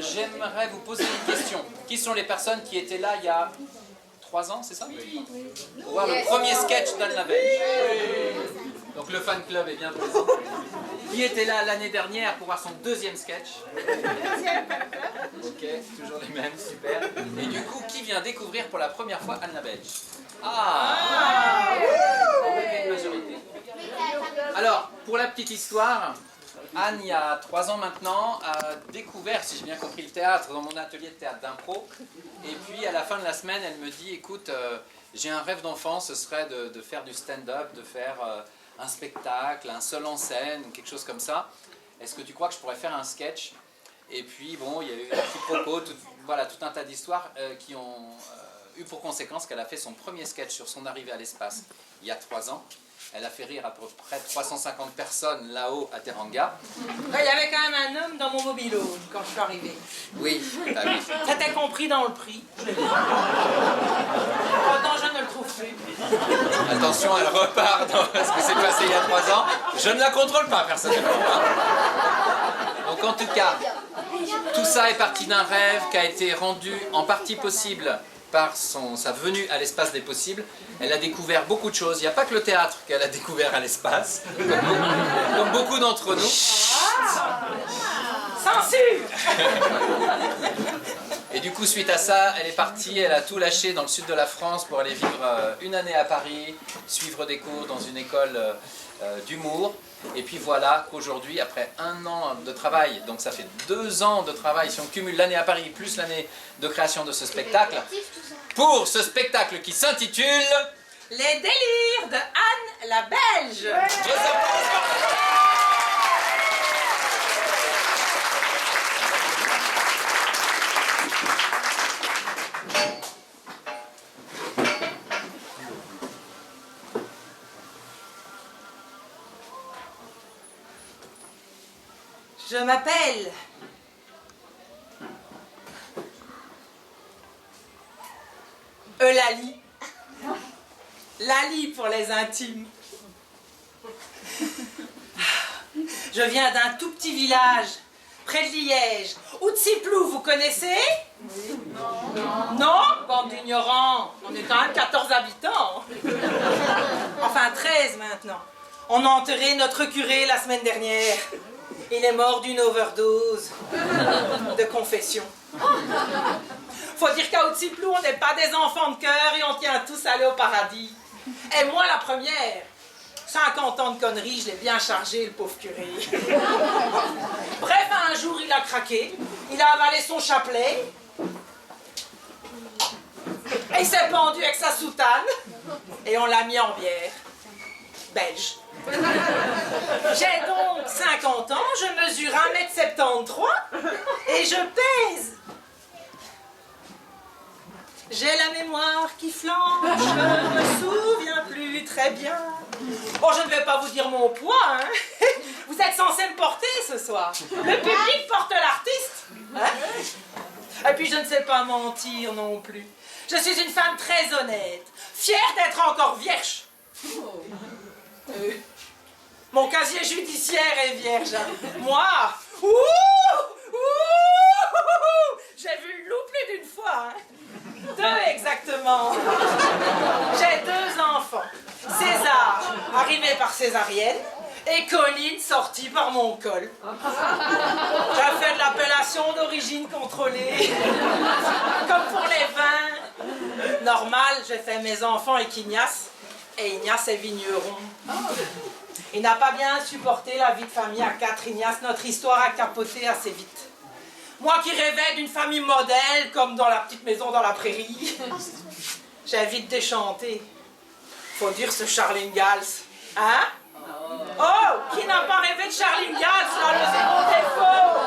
j'aimerais vous poser une question. Qui sont les personnes qui étaient là il y a 3 ans, c'est ça? Oui. Pour voir le premier sketch d'Anne la Belge. Donc le fan club est bien présent. Qui était là l'année dernière pour voir son deuxième sketch? Ok, toujours les mêmes, super. Et du coup, qui vient découvrir pour la première fois Anne la Belge? Ah, une majorité. Alors, pour la petite histoire, Anne, il y a 3 ans maintenant, a découvert, si j'ai bien compris, le théâtre dans mon atelier de théâtre d'impro. Et puis, à la fin de la semaine, elle me dit, écoute, j'ai un rêve d'enfant, ce serait de faire du stand-up, de faire un spectacle, un seul en scène, ou quelque chose comme ça. Est-ce que tu crois que je pourrais faire un sketch? Et puis, bon, il y a eu un petit propos, voilà, tout un tas d'histoires qui ont eu pour conséquence qu'elle a fait son premier sketch sur son arrivée à l'espace il y a 3 ans. Elle a fait rire à peu près 350 personnes là-haut à Teranga. Il y avait quand même un homme dans mon mobilo quand je suis arrivée. Oui, bah oui. C'était compris dans le prix. Pourtant, je ne le trouve plus. Attention, elle repart dans ce qui s'est passé il y a 3 ans. Je ne la contrôle pas, personnellement. Donc en tout cas, tout ça est parti d'un rêve qui a été rendu en partie possible par sa venue à l'espace des possibles. Elle a découvert beaucoup de choses. Il n'y a pas que le théâtre qu'elle a découvert à l'espace, comme beaucoup d'entre nous. Censure! Et du coup, suite à ça, elle est partie, elle a tout lâché dans le sud de la France pour aller vivre une année à Paris, suivre des cours dans une école d'humour. Et puis voilà qu'aujourd'hui, après 1 an de travail, donc ça fait 2 ans de travail, si on cumule l'année à Paris plus l'année de création de ce spectacle, pour ce spectacle qui s'intitule Les délires de Anne la Belge. Je m'appelle Eulalie. Lali pour les intimes. Je viens d'un tout petit village, près de Liège. Outsiplou, vous connaissez? Non, bande d'ignorants. On est quand même 14 habitants. Enfin 13 maintenant. On a enterré notre curé la semaine dernière. Il est mort d'une overdose de confession. Faut dire qu'à Outsiplou, on n'est pas des enfants de cœur et on tient tous à aller au paradis. Et moi, la première, 50 ans de conneries, je l'ai bien chargé, le pauvre curé. Bref, un jour, il a craqué, il a avalé son chapelet, et il s'est pendu avec sa soutane, et on l'a mis en bière. Belge. J'ai donc 50 ans, je mesure 1,73 m et je pèse. J'ai la mémoire qui flanche, je ne me souviens plus très bien. Bon, je ne vais pas vous dire mon poids, hein. Vous êtes censé me porter ce soir. Le public porte l'artiste. Hein? Et puis je ne sais pas mentir non plus. Je suis une femme très honnête, fière d'être encore vierge. Mon casier judiciaire est vierge. Moi, j'ai vu le loup plus d'une fois. Hein. 2 exactement. J'ai 2 enfants. César, arrivé par césarienne, et Colline, sortie par mon col. J'ai fait de l'appellation d'origine contrôlée. Comme pour les vins. Normal, j'ai fait mes enfants avec Ignace. Et Ignace est vigneron. Il n'a pas bien supporté la vie de famille à 4, Ignace. Notre histoire a capoté assez vite. Moi qui rêvais d'une famille modèle, comme dans la petite maison dans la prairie, j'ai vite déchanté. Faut dire ce Charles Ingalls. Hein? Oh, qui n'a pas rêvé de Charles Ingalls, là, le zéro défaut?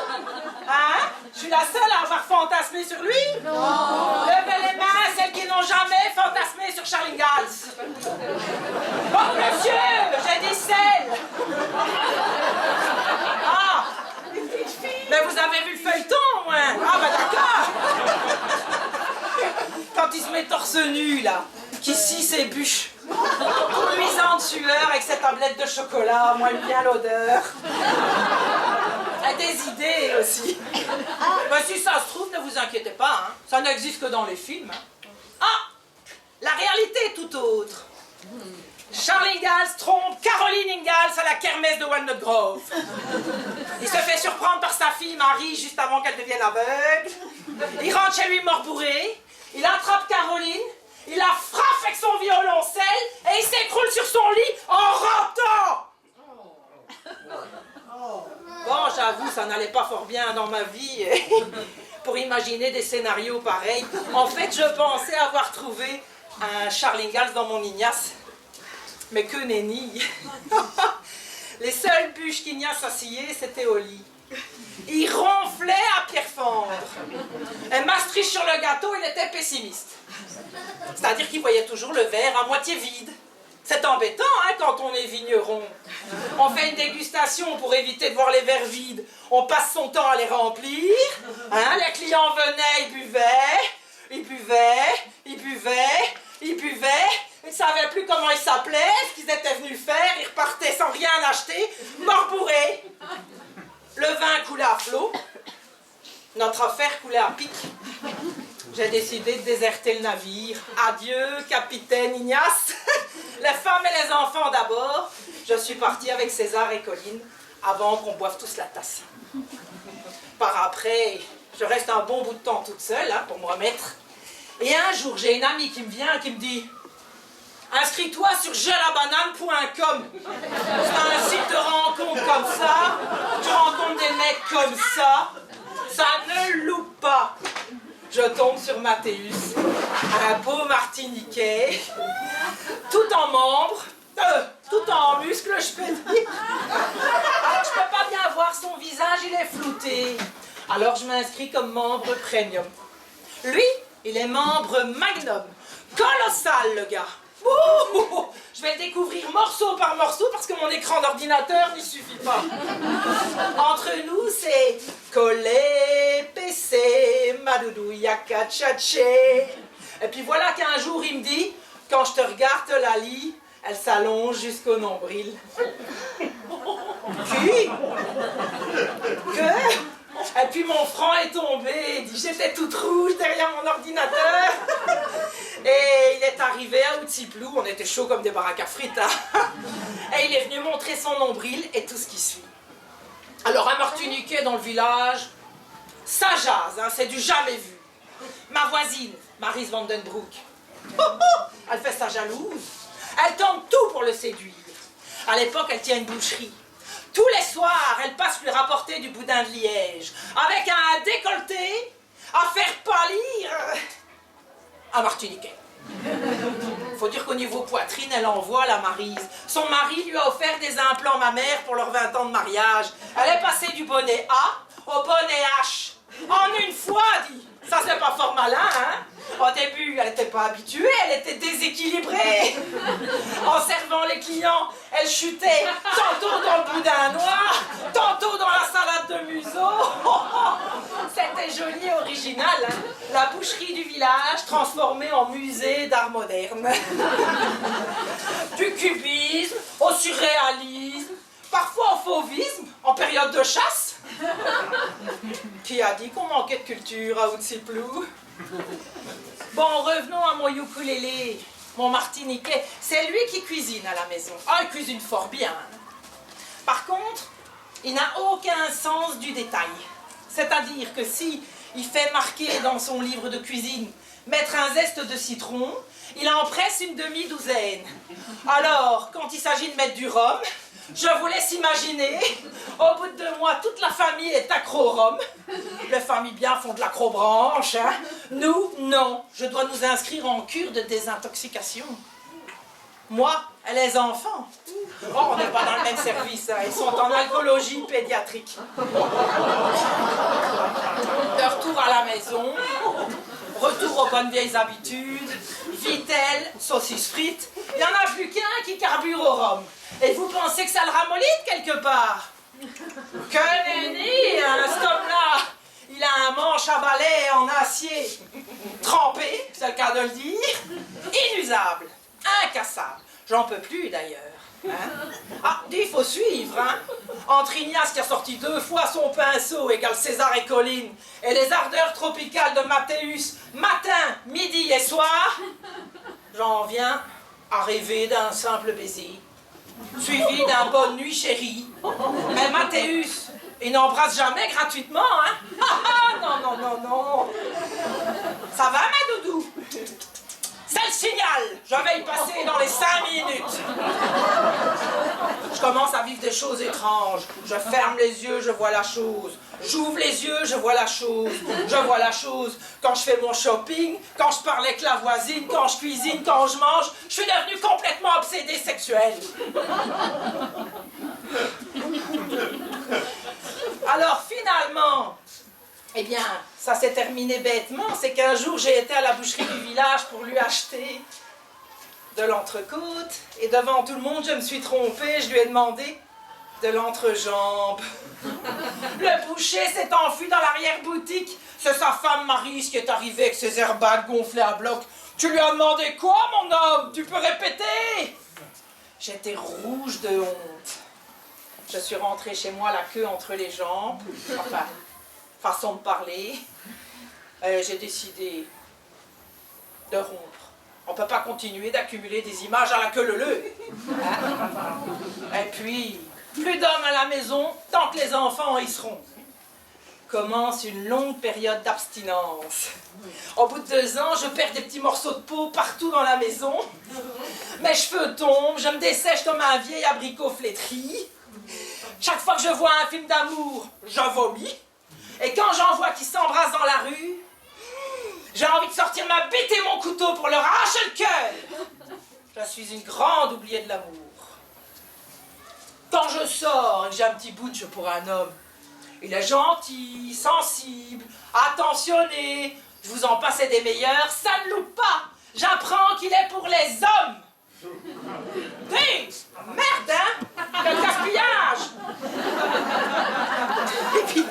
Hein? Je suis la seule à avoir fantasmé sur lui? Non. Levez les mains, celles qui n'ont jamais fantasmé sur Charles Ingalls. Oh, monsieur, j'ai dit celle. Ah, mais vous avez vu le feuilleton, au moins? Ah, bah d'accord. Quand il se met torse nu, là, qui scie ses bûches, tout luisant de sueur avec ses tablettes de chocolat, moi, j'aime bien l'odeur. A des idées aussi. Je me suis vous inquiétez pas, hein, ça n'existe que dans les films. Hein. Ah, la réalité est tout autre. Charles Ingalls trompe Caroline Ingalls à la kermesse de Walnut Grove. Il se fait surprendre par sa fille Marie juste avant qu'elle devienne aveugle. Il rentre chez lui mort bourré. Il attrape Caroline. Il la frappe avec son violoncelle et il s'écroule sur son lit en rantant. Bon, j'avoue, ça n'allait pas fort bien dans ma vie pour imaginer des scénarios pareils. En fait, je pensais avoir trouvé un Charles Ingalls dans mon Ignace. Mais que nenni. Les seules bûches qu'Ignace a sciées, c'était au lit. Il ronflait à pierre fendre. Et Maastricht sur le gâteau, il était pessimiste. C'est-à-dire qu'il voyait toujours le verre à moitié vide. C'est embêtant, hein, quand on est vigneron. On fait une dégustation pour éviter de voir les verres vides. On passe son temps à les remplir. Hein, les clients venaient, ils buvaient. Ils buvaient, ils buvaient, ils buvaient. Ils ne savaient plus comment ils s'appelaient, ce qu'ils étaient venus faire. Ils repartaient sans rien acheter, mort bourrés. Le vin coulait à flot. Notre affaire coulait à pic. J'ai décidé de déserter le navire. Adieu, capitaine Ignace. Les femmes et les enfants d'abord. Je suis partie avec César et Colline avant qu'on boive tous la tasse. Par après, je reste un bon bout de temps toute seule hein, pour me remettre. Et un jour, j'ai une amie qui me vient et qui me dit « Inscris-toi sur jelabanane.com. C'est un site de rencontre comme ça. Tu rencontres des mecs comme ça. Ça ne loupe pas. » Je tombe sur Mathéus, un beau martiniquais, tout en membres, tout en muscles, je peux dire. Alors je peux pas bien voir son visage, il est flouté. Alors je m'inscris comme membre premium. Lui, il est membre magnum. Colossal, le gars. Ouh, je vais le découvrir morceau par morceau parce que mon écran d'ordinateur n'y suffit pas. Entre nous, c'est collé, PC, madoudou, yaka, tchatché. Et puis voilà qu'un jour, il me dit, quand je te regarde, la lie, elle s'allonge jusqu'au nombril. Qui? Que? Et puis mon franc est tombé, j'étais toute rouge derrière mon ordinateur. Et il est arrivé à Outsiplou, on était chaud comme des baraques à frites. Hein. Et il est venu montrer son nombril et tout ce qui suit. Alors un martiniquais dans le village, ça jase, hein, c'est du jamais vu. Ma voisine, Maryse Vandenbroek, elle fait sa jalouse. Elle tente tout pour le séduire. À l'époque, elle tient une boucherie. Tous les soirs, elle passe lui rapporter du boudin de Liège, avec un décolleté à faire pâlir un martiniquais. Faut dire qu'au niveau poitrine, elle envoie la Maryse. Son mari lui a offert des implants mammaires pour leurs 20 ans de mariage. Elle est passée du bonnet A au bonnet H. En une fois, dit. Ça, c'est pas fort malin, hein? Au début, elle n'était pas habituée, elle était déséquilibrée. En servant les clients, elle chutait tantôt dans le boudin noir, tantôt dans la salade de museau. C'était joli et original, hein? La boucherie du village transformée en musée d'art moderne. Du cubisme au surréalisme, parfois au fauvisme, en période de chasse. Qui a dit qu'on manquait de culture à Outsiplou? Bon, revenons à mon ukulélé, mon martiniquais. C'est lui qui cuisine à la maison. Ah, il cuisine fort bien. Par contre, il n'a aucun sens du détail. C'est-à-dire que si il fait marquer dans son livre de cuisine mettre un zeste de citron, il en presse une demi-douzaine. Alors, quand il s'agit de mettre du rhum, je vous laisse imaginer, au bout de 2 mois, toute la famille est accro au rhum. Les familles bien font de l'acrobranche, hein. Nous, non. Je dois nous inscrire en cure de désintoxication. Moi et les enfants. Oh, on n'est pas dans le même service, hein. Ils sont en alcoolologie pédiatrique. De retour à la maison, retour aux bonnes vieilles habitudes, vitelle, saucisses frites. Il n'y en a plus qu'un qui carbure au rhum. Et vous pensez que ça le ramollit quelque part? Que nenni, hein, cet homme-là! Il a un manche à balai en acier, trempé, c'est le cas de le dire, inusable, incassable. J'en peux plus d'ailleurs. Ah, il faut suivre, hein. Entre Ignace qui a sorti 2 fois son pinceau égale César et Colline, et les ardeurs tropicales de Mathéus, matin, midi et soir, j'en viens à rêver d'un simple baiser, suivi d'un bonne nuit chérie. Mais Mathéus, il n'embrasse jamais gratuitement, hein. Ah, non, non, non, non. Ça va, ma doudou? C'est le signal. Je vais y passer dans les 5 minutes. Je commence à vivre des choses étranges. Je ferme les yeux, je vois la chose. J'ouvre les yeux, je vois la chose. Je vois la chose quand je fais mon shopping, quand je parle avec la voisine, quand je cuisine, quand je mange. Je suis devenue complètement obsédée sexuelle. Alors finalement, eh bien, ça s'est terminé bêtement. C'est qu'un jour, j'ai été à la boucherie du village pour lui acheter de l'entrecôte. Et devant tout le monde, je me suis trompée. Je lui ai demandé de l'entrejambe. Le boucher s'est enfui dans l'arrière-boutique. C'est sa femme Maryse qui est arrivée avec ses airbags gonflés à bloc. Tu lui as demandé quoi, mon homme? Tu peux répéter? J'étais rouge de honte. Je suis rentrée chez moi la queue entre les jambes. Enfin, façon de parler. J'ai décidé de rompre. On ne peut pas continuer d'accumuler des images à la queue leu-leu. Hein? Et puis, plus d'hommes à la maison tant que les enfants y seront. Commence une longue période d'abstinence. Au bout de 2 ans, je perds des petits morceaux de peau partout dans la maison. Mes cheveux tombent, je me dessèche comme un vieil abricot flétri. Chaque fois que je vois un film d'amour, je vomis. Et quand j'en vois qui s'embrassent dans la rue, j'ai envie de sortir ma bite et mon couteau pour leur arracher le cœur. Je suis une grande oubliée de l'amour. Quand je sors et que j'ai un petit butch pour un homme, il est gentil, sensible, attentionné, je vous en passe des meilleurs, ça ne loupe pas. J'apprends qu'il est pour les hommes. Hé, merde, hein? Quel gaspillage! Et puis,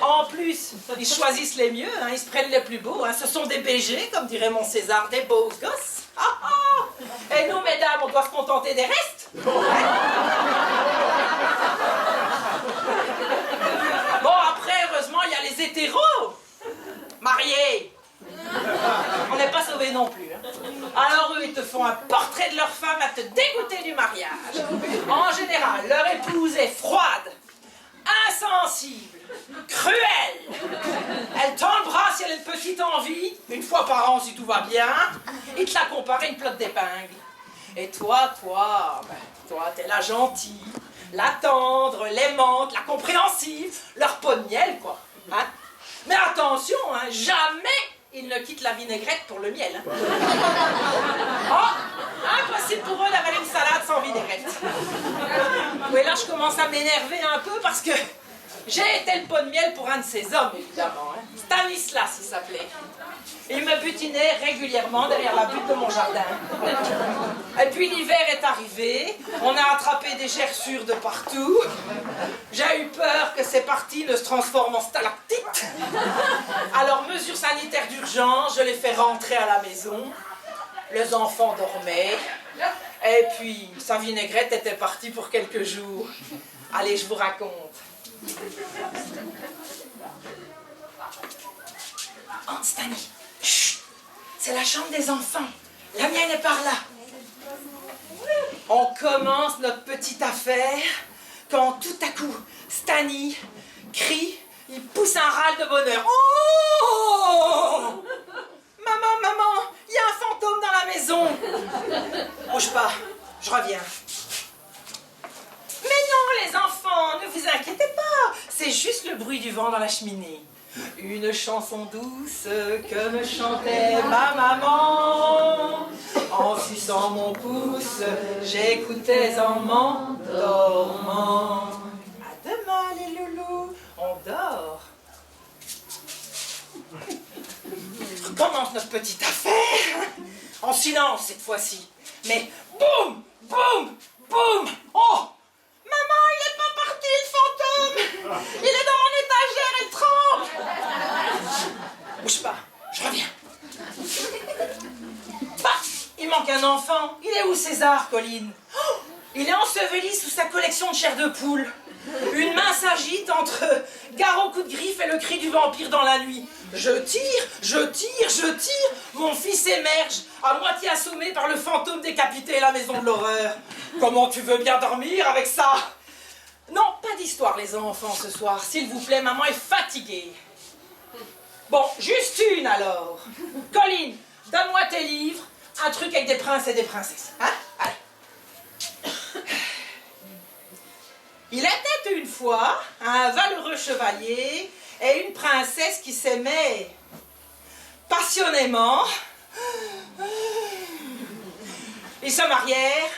en plus, ils choisissent les mieux, hein, ils se prennent les plus beaux. Hein. Ce sont des BG, comme dirait mon César, des beaux gosses. Ah, ah. Et nous, mesdames, on doit se contenter des restes. Hein? Bon, après, heureusement, il y a les hétéros. Mariés. On n'est pas sauvés non plus. Hein. Alors eux, ils te font un portrait de leur femme à te dégoûter du mariage. En général, leur épouse est froide, insensible, cruelle. Elle tend le bras si elle a une petite envie, 1 fois par an si tout va bien. Ils te la comparent à une plotte d'épingle. Et toi, t'es la gentille, la tendre, l'aimante, la compréhensive, leur pot de miel, quoi. Hein? Mais attention, hein, jamais ils ne quittent la vinaigrette pour le miel. Hein. Oh, impossible pour eux d'avaler une salade sans vinaigrette. Oui, là, je commence à m'énerver un peu parce que j'ai été le pot de miel pour un de ces hommes, évidemment. Hein. Stanislas, il s'appelait. Il me butinait régulièrement derrière la butte de mon jardin. Et puis l'hiver est arrivé, on a attrapé des gerçures de partout. J'ai eu peur que ces parties ne se transforment en stalactites. Alors, mesure sanitaire d'urgence, je les fais rentrer à la maison. Les enfants dormaient. Et puis, sa vinaigrette était partie pour quelques jours. Allez, je vous raconte. Oh, Stani, chut, c'est la chambre des enfants. La mienne est par là. On commence notre petite affaire quand tout à coup, Stani crie, il pousse un râle de bonheur. Oh! Maman, maman, il y a un fantôme dans la maison. Bouge pas, je reviens. Mais non, les enfants, ne vous inquiétez pas. C'est juste le bruit du vent dans la cheminée. Une chanson douce que me chantait ma maman. En suçant mon pouce, j'écoutais en m'endormant. À demain les loulous, on dort. On commence notre petite affaire. En silence cette fois-ci. Mais boum, boum, boum. Oh! Maman, il est pas parti, le fantôme! Il est dans mon étagère, il tremble! Bouge pas, je reviens. Bah, il manque un enfant. Il est où César, Colline? Oh, Il est enseveli sous sa collection de chair de poule. Une main s'agite entre garrot coup de griffe et le cri du vampire dans la nuit. Je tire, je tire, je tire. Mon fils émerge, à moitié assommé par le fantôme décapité et la maison de l'horreur. Comment tu veux bien dormir avec ça? Non, pas d'histoire les enfants ce soir. S'il vous plaît, maman est fatiguée. Bon, juste une alors. Colline, donne-moi tes livres. Un truc avec des princes et des princesses. Hein? Allez. Il était une fois un valeureux chevalier et une princesse qui s'aimaient passionnément. Ils se marièrent.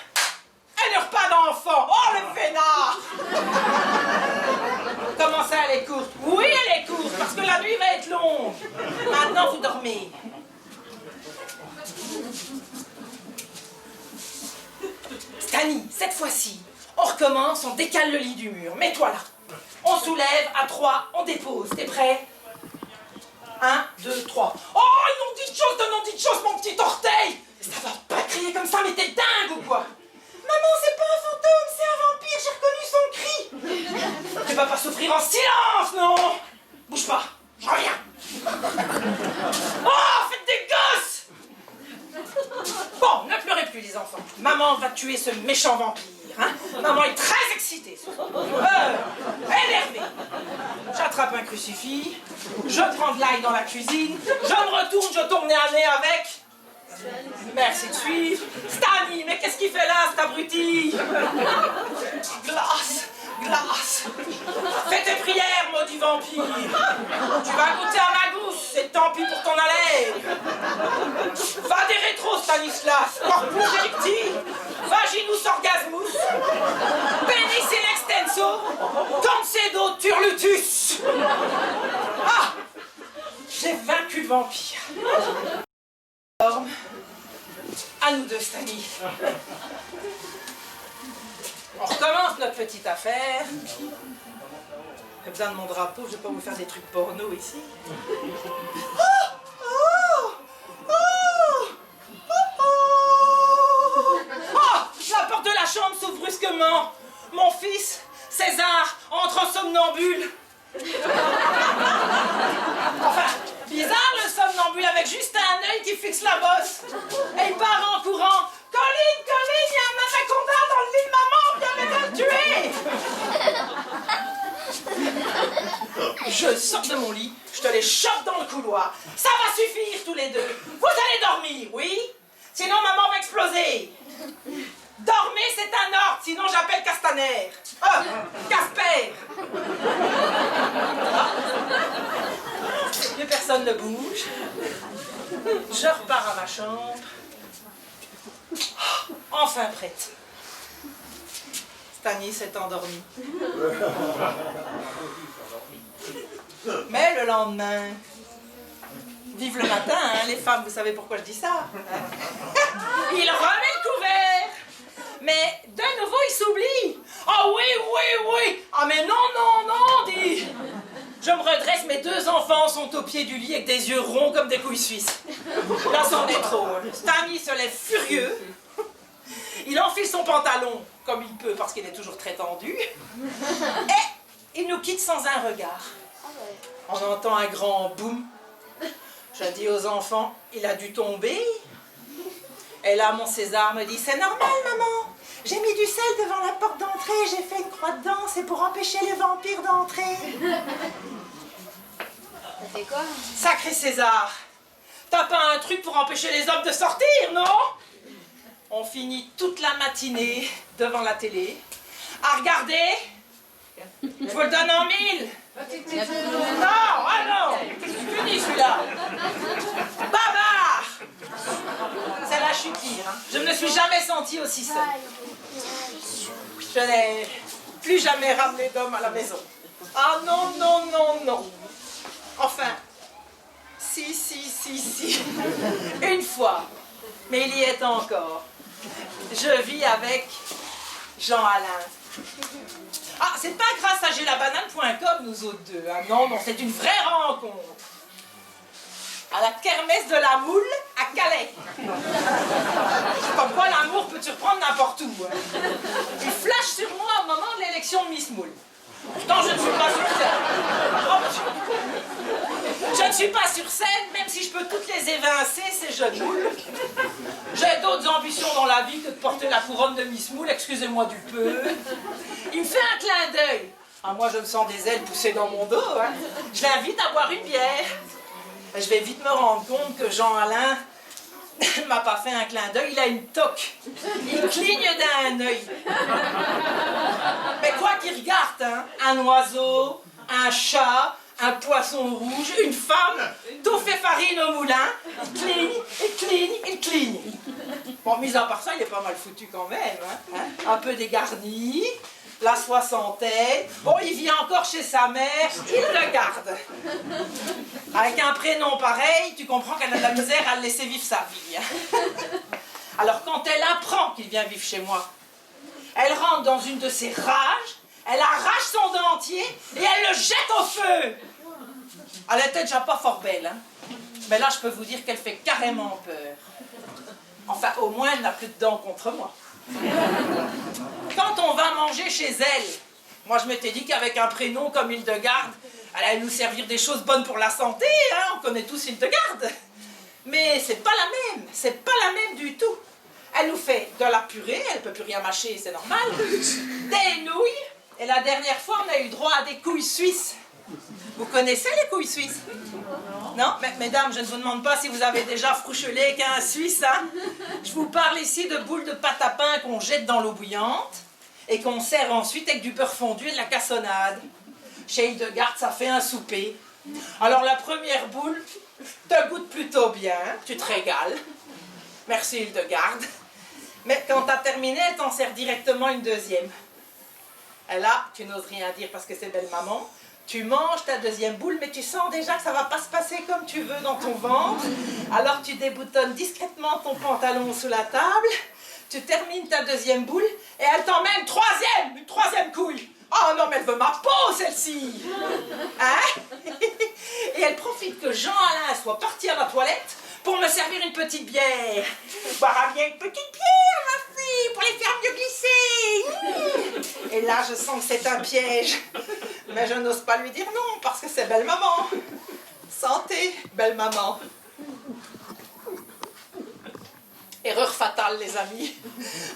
Elles n'eurent pas d'enfants. Oh, le vénard! Comment ça, elle est courte? Oui, elle est courte, parce que la nuit va être longue. Maintenant, vous dormez. Stani, cette fois-ci, on recommence, on décale le lit du mur. Mets-toi là. On soulève, à 3, on dépose. T'es prêt? 1, 2, 3. Oh, ils n'ont dit de choses, mon petit orteil! Ça va pas crier comme ça, mais t'es dingue ou quoi? Maman, c'est pas un fantôme, c'est un vampire, j'ai reconnu son cri. Tu vas pas souffrir en silence, non? Bouge pas, je reviens. Oh, faites des gosses! Bon, ne pleurez plus les enfants. Maman va tuer ce méchant vampire. Hein? Maman est très excitée. Énervée. J'attrape un crucifix, je prends de l'ail dans la cuisine, je me retourne, je tourne nez à nez avec... Merci de suivre. Stani, mais qu'est-ce qu'il fait là, cet abruti? Glace, glace. Fais tes prières, maudit vampire. Tu vas goûter à ma gousse, et tant pis pour ton haleine. Va des rétros, Stanislas, corpus delicti, vaginus orgasmus, penis in extenso, concedo turlutus. Ah, j'ai vaincu le vampire. À nous deux, Stani. On recommence notre petite affaire. J'ai besoin de mon drapeau, je vais pas vous faire des trucs porno ici. La porte de la chambre s'ouvre brusquement. Mon fils, César, entre en somnambule. Enfin, bizarre le somnambule avec juste un œil qui fixe la bosse. Et il part en courant. Colline, Colline, il y a un anaconda dans le lit de maman, viens me le tuer. Je sors de mon lit, je te les chope dans le couloir. Ça va suffire tous les deux. Vous allez dormir, oui? Sinon maman va exploser. Dormez, c'est un ordre, sinon j'appelle Castaner. Casper. Plus personne ne bouge. Je repars à ma chambre. Enfin prête. Stani s'est endormi. Mais le lendemain, vive le matin, hein, les femmes, vous savez pourquoi je dis ça? Il remet le couvert. Mais de nouveau, il s'oublie. Ah oui, oui, oui. Ah mais non, non, non, dit. Je me redresse, mes deux enfants sont au pied du lit avec des yeux ronds comme des couilles suisses. Là, c'en est trop. Stani se lève furieux. Il enfile son pantalon comme il peut parce qu'il est toujours très tendu. Et il nous quitte sans un regard. On entend un grand boum. Je dis aux enfants, il a dû tomber. Et là, mon César me dit, c'est normal, maman. J'ai mis du sel devant la porte d'entrée, j'ai fait une croix dedans, c'est pour empêcher les vampires d'entrer. Ça fait quoi? Sacré César, t'as pas un truc pour empêcher les hommes de sortir, non? On finit toute la matinée devant la télé, à regarder. Je vous le donne en 1000. Non, ah non, c'est fini celui-là. Bavard. C'est la chute pire. Hein. Je ne me suis jamais sentie aussi seule. Je n'ai plus jamais ramené d'homme à la maison. Ah non, non, non, non. Enfin, si. Une fois, mais il y est encore. Je vis avec Jean-Alain. Ah, c'est pas grâce à GélaBanane.com, nous autres deux. Ah non, non, c'est une vraie rencontre. à la kermesse de la moule à Calais. Comme quoi l'amour peut surprendre n'importe où. Hein. Il flash sur moi au moment de l'élection de Miss Moule. Pourtant, je ne suis pas sur scène. Je ne suis pas sur scène, même si je peux toutes les évincer, ces jeunes moules. J'ai d'autres ambitions dans la vie que de porter la couronne de Miss Moule, excusez-moi du peu. Il me fait un clin d'œil. Ah, moi, je me sens des ailes pousser dans mon dos. Hein. Je l'invite à boire une bière. Je vais vite me rendre compte que Jean-Alain ne m'a pas fait un clin d'œil, il a une toque. Il cligne d'un œil. Mais quoi qu'il regarde, hein, un oiseau, un chat, un poisson rouge, une femme, tout fait farine au moulin, il cligne, il cligne, il cligne. Bon, mis à part ça, il est pas mal foutu quand même. Hein. Un peu dégarni, la soixantaine. Bon, il vit encore chez sa mère, il le garde. Avec un prénom pareil, tu comprends qu'elle a de la misère à le laisser vivre sa vie. Alors quand elle apprend qu'il vient vivre chez moi, elle rentre dans une de ses rages, elle arrache son dentier et elle le jette au feu. Elle était déjà pas fort belle, hein. Mais là je peux vous dire qu'elle fait carrément peur. Enfin, au moins elle n'a plus de dents contre moi. Quand on va manger chez elle, moi je m'étais dit qu'avec un prénom comme Hildegarde, elle allait nous servir des choses bonnes pour la santé, hein, on connaît tous Hildegarde. Mais c'est pas la même, c'est pas la même du tout. Elle nous fait de la purée, elle peut plus rien mâcher, c'est normal, des nouilles, et la dernière fois on a eu droit à des couilles suisses. Vous connaissez les couilles suisses? Non, mais, mesdames, je ne vous demande pas si vous avez déjà frouchelé qu'un Suisse, hein. Je vous parle ici de boules de pâte à pain qu'on jette dans l'eau bouillante et qu'on sert ensuite avec du beurre fondu et de la cassonade. Chez Hildegarde, ça fait un souper. Alors la première boule te goûte plutôt bien, tu te régales. Merci Hildegarde. Mais quand t'as terminé, elle t'en sert directement une deuxième. Et là, tu n'oses rien dire parce que c'est belle maman. Tu manges ta deuxième boule, mais tu sens déjà que ça va pas se passer comme tu veux dans ton ventre. Alors tu déboutonnes discrètement ton pantalon sous la table, tu termines ta deuxième boule, et elle t'en met une troisième couille. Oh non, mais elle veut ma peau, celle-ci. Hein? Et elle profite que Jean-Alain soit parti à la toilette pour me servir une petite bière. Boira bien une petite bière, ma fille, pour les faire mieux glisser. Et là, je sens que c'est un piège. Mais je n'ose pas lui dire non, parce que c'est belle maman. Santé, belle maman. Erreur fatale, les amis.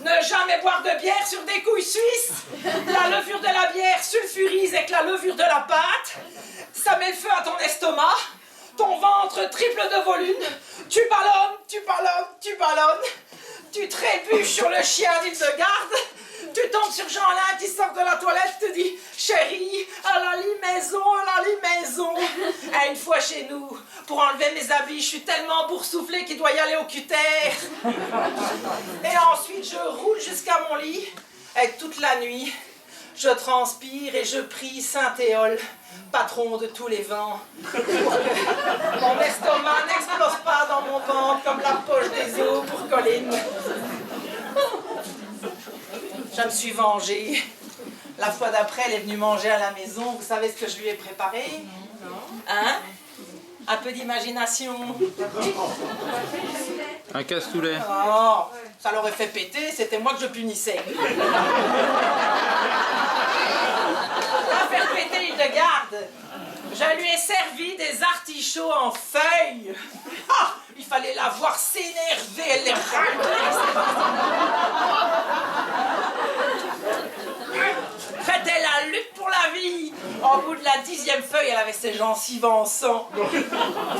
Ne jamais boire de bière sur des couilles suisses. La levure de la bière sulfurise avec la levure de la pâte. Ça met le feu à ton estomac. Ton ventre triple de volume. Tu ballonnes, tu ballonnes, tu ballonnes. Tu trébuches sur le chien d'Hildegarde. Tu tombes sur Jean-Alain qui sort de la toilette, te dit « Chérie, à la limaison, à la limaison !» Et une fois chez nous, pour enlever mes habits, je suis tellement boursouflée qu'il doit y aller au cutter. Et ensuite, je roule jusqu'à mon lit, et toute la nuit, je transpire et je prie Saint-Éole, patron de tous les vents, pour que mon estomac n'explose pas dans mon ventre comme la poche des eaux pour Colline. Je me suis vengée. La fois d'après, elle est venue manger à la maison. Vous savez ce que je lui ai préparé? Hein? Un peu d'imagination. Un cassoulet. Oh, ça l'aurait fait péter, c'était moi que je punissais. À faire péter Hildegarde, je lui ai servi des artichauts en feuilles. Ah, il fallait la voir s'énerver, elle les C'était la lutte pour la vie. Au bout de la 10e feuille, elle avait ses gencives en sang.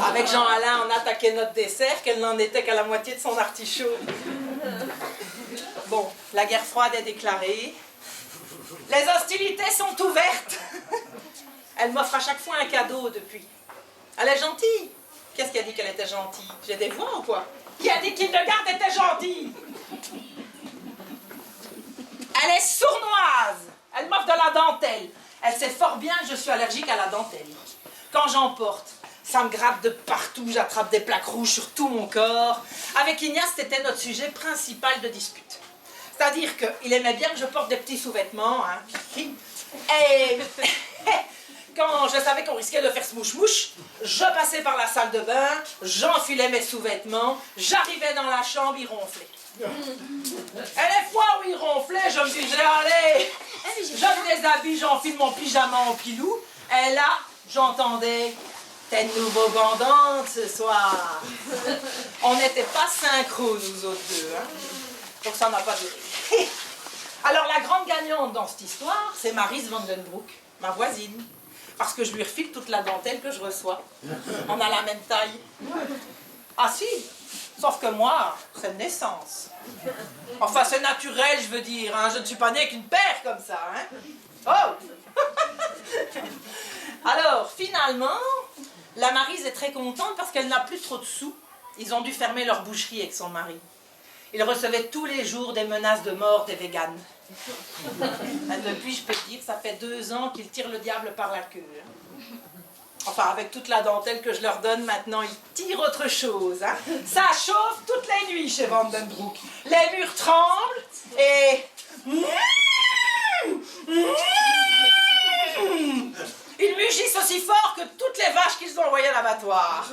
Avec Jean-Alain, on attaquait notre dessert, qu'elle n'en était qu'à la moitié de son artichaut. Bon, la guerre froide est déclarée. Les hostilités sont ouvertes. Elle m'offre à chaque fois un cadeau depuis. Elle est gentille. Qu'est-ce qui a dit qu'elle était gentille? J'ai des voix ou quoi? Qui a dit qu'Hildegarde était gentille? Elle est sournoise. Elle m'offre de la dentelle. Elle sait fort bien que je suis allergique à la dentelle. Quand j'en porte, ça me gratte de partout. J'attrape des plaques rouges sur tout mon corps. Avec Ignace, c'était notre sujet principal de dispute. C'est-à-dire qu'il aimait bien que je porte des petits sous-vêtements. Hein. Et quand je savais qu'on risquait de faire smouche-mouche, je passais par la salle de bain, j'enfilais mes sous-vêtements, j'arrivais dans la chambre, il ronflait. Et les fois où il ronflait, je me disais, allez, je me déshabille, j'enfile mon pyjama en pilou, et là, j'entendais, t'es de nouveau bandante ce soir. On n'était pas synchro, nous autres deux, hein. Donc ça n'a pas duré. Alors la grande gagnante dans cette histoire, c'est Maryse Vandenbroek, ma voisine. Parce que je lui refile toute la dentelle que je reçois. On a la même taille. Ah si, sauf que moi, c'est de naissance. Enfin, c'est naturel, je veux dire. Hein. Je ne suis pas née avec une paire comme ça. Hein. Oh. Alors, finalement, la Maryse est très contente parce qu'elle n'a plus trop de sous. Ils ont dû fermer leur boucherie avec son mari. Il recevait tous les jours des menaces de mort des véganes. Depuis, je peux dire, ça fait 2 ans qu'ils tirent le diable par la queue. Enfin, avec toute la dentelle que je leur donne, maintenant, ils tirent autre chose. Hein. Ça chauffe toutes les nuits chez Vandenbroek. Les murs tremblent et... Ils mugissent aussi fort que toutes les vaches qu'ils ont envoyées à l'abattoir.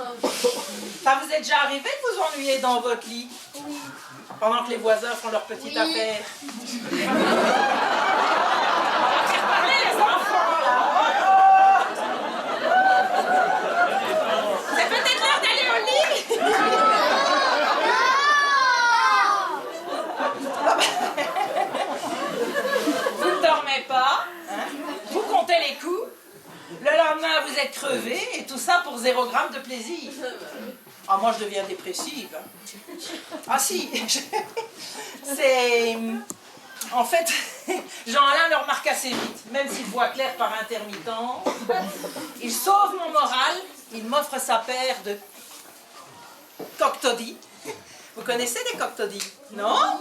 Ça vous est déjà arrivé de vous ennuyer dans votre lit? Oui. Pendant que les voisins font leur petite affaire. Parlez les enfants là. C'est peut-être l'heure d'aller au lit. Vous ne dormez pas, hein? Vous comptez les coups. Le lendemain, vous êtes crevé, et tout ça pour 0 gramme de plaisir. Ah, moi, je deviens dépressive. Ah si, c'est... En fait, Jean-Alain le remarque assez vite, même s'il voit clair par intermittence. Il sauve mon moral, il m'offre sa paire de coq-toddy. Vous connaissez des coq-toddy? Non?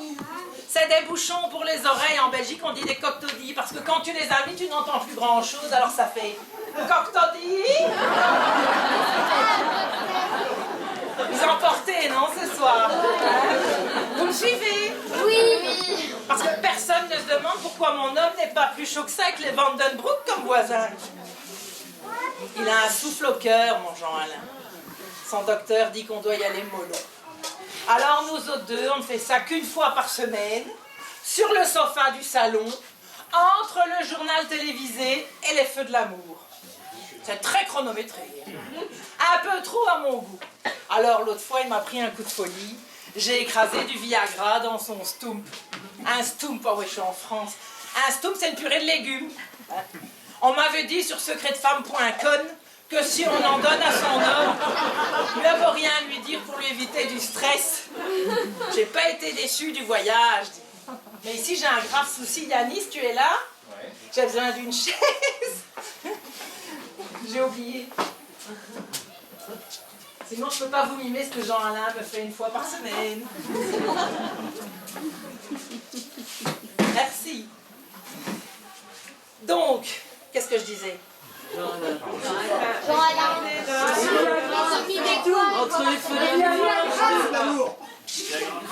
C'est des bouchons pour les oreilles. En Belgique, on dit des coq-toddy parce que quand tu les as mis, tu n'entends plus grand-chose, alors ça fait coq-toddy. Vous en portez, non, ce soir? Vous me suivez? Oui. Parce que personne ne se demande pourquoi mon homme n'est pas plus chaud que ça avec les Vandenbroek comme voisin. Il a un souffle au cœur, mon Jean-Alain. Son docteur dit qu'on doit y aller mollo. Alors nous autres deux, on ne fait ça qu'une fois par semaine, sur le sofa du salon, entre le journal télévisé et les feux de l'amour. C'est très chronométré. Un peu trop à mon goût. Alors l'autre fois, il m'a pris un coup de folie. J'ai écrasé du Viagra dans son stoump. Un stoump, oh oui, je suis en France. Un stoump, c'est une purée de légumes. On m'avait dit sur secretfemme.com que si on en donne à son homme, ne vaut rien lui dire pour lui éviter du stress. J'ai pas été déçue du voyage. Mais ici, j'ai un grave souci. Yanis, tu es là? Ouais. J'ai besoin d'une chaise. J'ai oublié. Sinon, je peux pas vous mimer ce que Jean-Alain me fait 1 fois par semaine. Merci. Donc, qu'est-ce que je disais? Entre les feux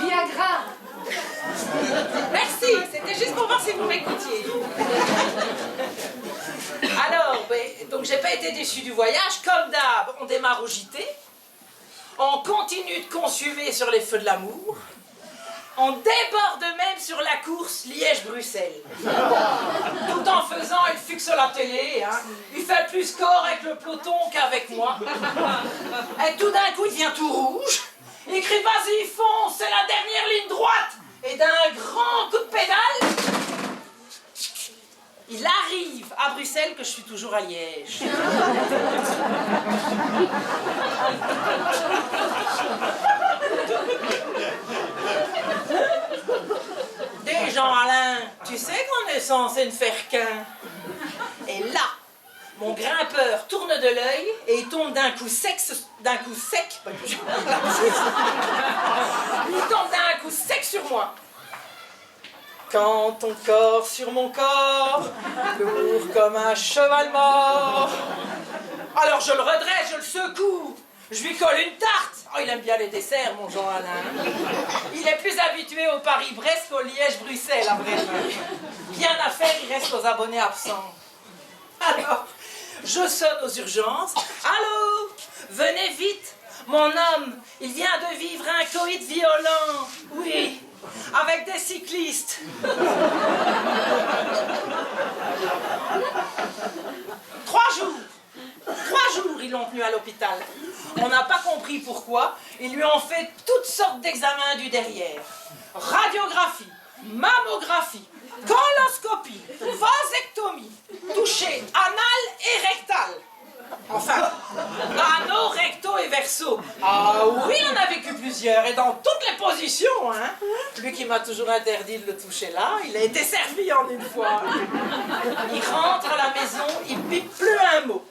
Viagra. Merci, c'était juste pour voir si vous m'écoutiez. Alors, donc j'ai pas été déçue du voyage. Comme d'hab, on démarre au JT. On continue de consumer sur les feux de l'amour. On déborde même sur la course Liège-Bruxelles. Tout en faisant une fugue sur la télé. Hein. Il fait plus score avec le peloton qu'avec moi. Et tout d'un coup, il devient tout rouge. Il crie, vas-y, fonce, c'est la dernière ligne droite. Et d'un grand coup de pédale, il arrive à Bruxelles que je suis toujours à Liège. Dis Jean-Alain, tu sais qu'on est censé ne faire qu'un. Et là, mon grimpeur tourne de l'œil et il tombe d'un coup sec. Il tombe d'un coup sec sur moi. Quand ton corps sur mon corps, lourd comme un cheval mort. Alors je le redresse, je le secoue, je lui colle une tarte. Oh, il aime bien les desserts, mon Jean-Alain. Il est plus habitué au Paris-Brest qu'au Liège-Bruxelles, à vrai dire. Rien à faire, il reste aux abonnés absents. Alors, Je sonne aux urgences. Allô? Venez vite. Mon homme, il vient de vivre un coït violent. Oui, avec des cyclistes. 3 jours, ils l'ont tenu à l'hôpital. On n'a pas compris pourquoi. Ils lui ont fait toutes sortes d'examens du derrière. Radiographie, mammographie, coloscopie, vasectomie, toucher anal et rectal. Enfin, anneau, recto et verso. Ah oui, on a vécu plusieurs, et dans toutes les positions, hein. Lui qui m'a toujours interdit de le toucher là, il a été servi en une fois. Il rentre à la maison, il pipe plus un mot.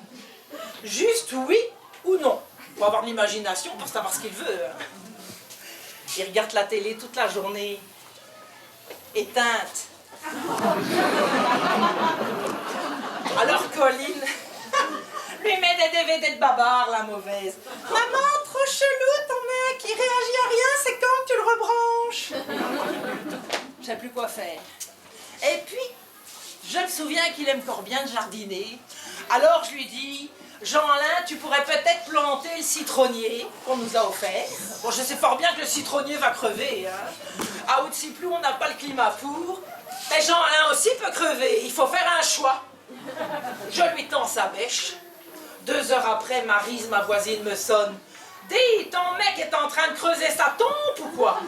Juste oui ou non. Faut avoir de l'imagination pour savoir ce qu'il veut. Hein. Il regarde la télé toute la journée, éteinte. Alors Colline lui met des DVD de babar, la mauvaise. Maman, trop chelou ton mec, il réagit à rien, c'est quand tu le rebranches. Je sais plus quoi faire. Et puis, je me souviens qu'il aime fort bien de jardiner. Alors je lui dis, Jean-Alain, tu pourrais peut-être planter le citronnier qu'on nous a offert. Bon, je sais fort bien que le citronnier va crever. Hein. À Haute-Ciplou, on n'a pas le climat pour. Mais Jean-Alain aussi peut crever. Il faut faire un choix. Je lui tends sa bêche. 2 heures après, Maryse, ma voisine, me sonne. Dis, ton mec est en train de creuser sa tombe ou quoi?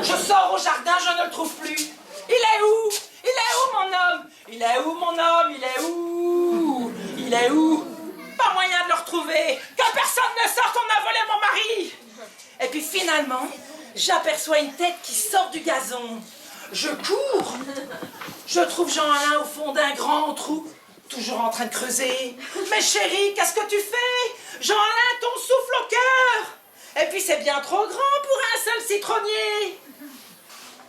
Je sors au jardin, je ne le trouve plus. Il est où? Il est où mon homme? Il est où mon homme? Il est où? Il est où? Pas moyen de le retrouver. Que personne ne sorte, on a volé mon mari. Et puis finalement, j'aperçois une tête qui sort du gazon. Je cours. Je trouve Jean-Alain au fond d'un grand trou. Toujours en train de creuser. Mais chérie, qu'est-ce que tu fais? Jean-Alain, ton souffle au cœur. Et puis c'est bien trop grand pour un seul citronnier.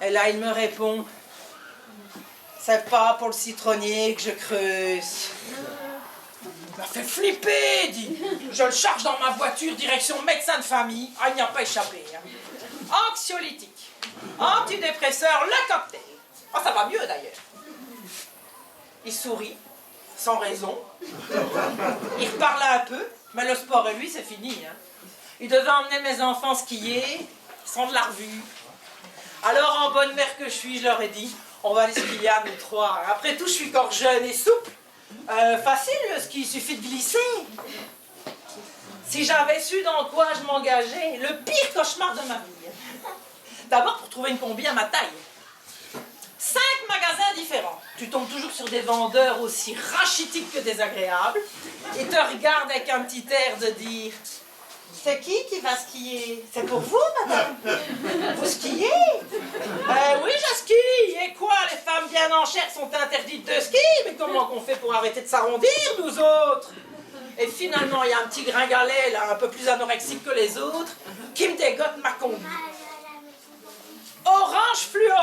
Et là, il me répond, c'est pas pour le citronnier que je creuse. Il m'a fait flipper, dit. Je le charge dans ma voiture, direction médecin de famille. Ah, il n'y a pas échappé. Hein. Anxiolytique, antidépresseur, le cocktail. Ah, ça va mieux d'ailleurs. Il sourit. Sans raison. Il reparle un peu, mais le sport et lui, c'est fini. Hein. Il devait emmener mes enfants skier, sans de la revue. Alors, en bonne mère que je suis, je leur ai dit, on va aller skier à nous 3. Après tout, je suis encore jeune et souple. Facile le ski, il suffit de glisser. Si j'avais su dans quoi je m'engageais, le pire cauchemar de ma vie. D'abord, pour trouver une combi à ma taille. 5 magasins différents. Tu tombes toujours sur des vendeurs aussi rachitiques que désagréables. Ils te regardent avec un petit air de dire « C'est qui va skier? C'est pour vous, madame? Vous skiez? Oui, je skie. Et quoi, les femmes bien en chair sont interdites de ski? Mais comment qu'on fait pour arrêter de s'arrondir, nous autres? » Et finalement, il y a un petit gringalet, là, un peu plus anorexique que les autres, qui me dégote ma combi. Orange fluo.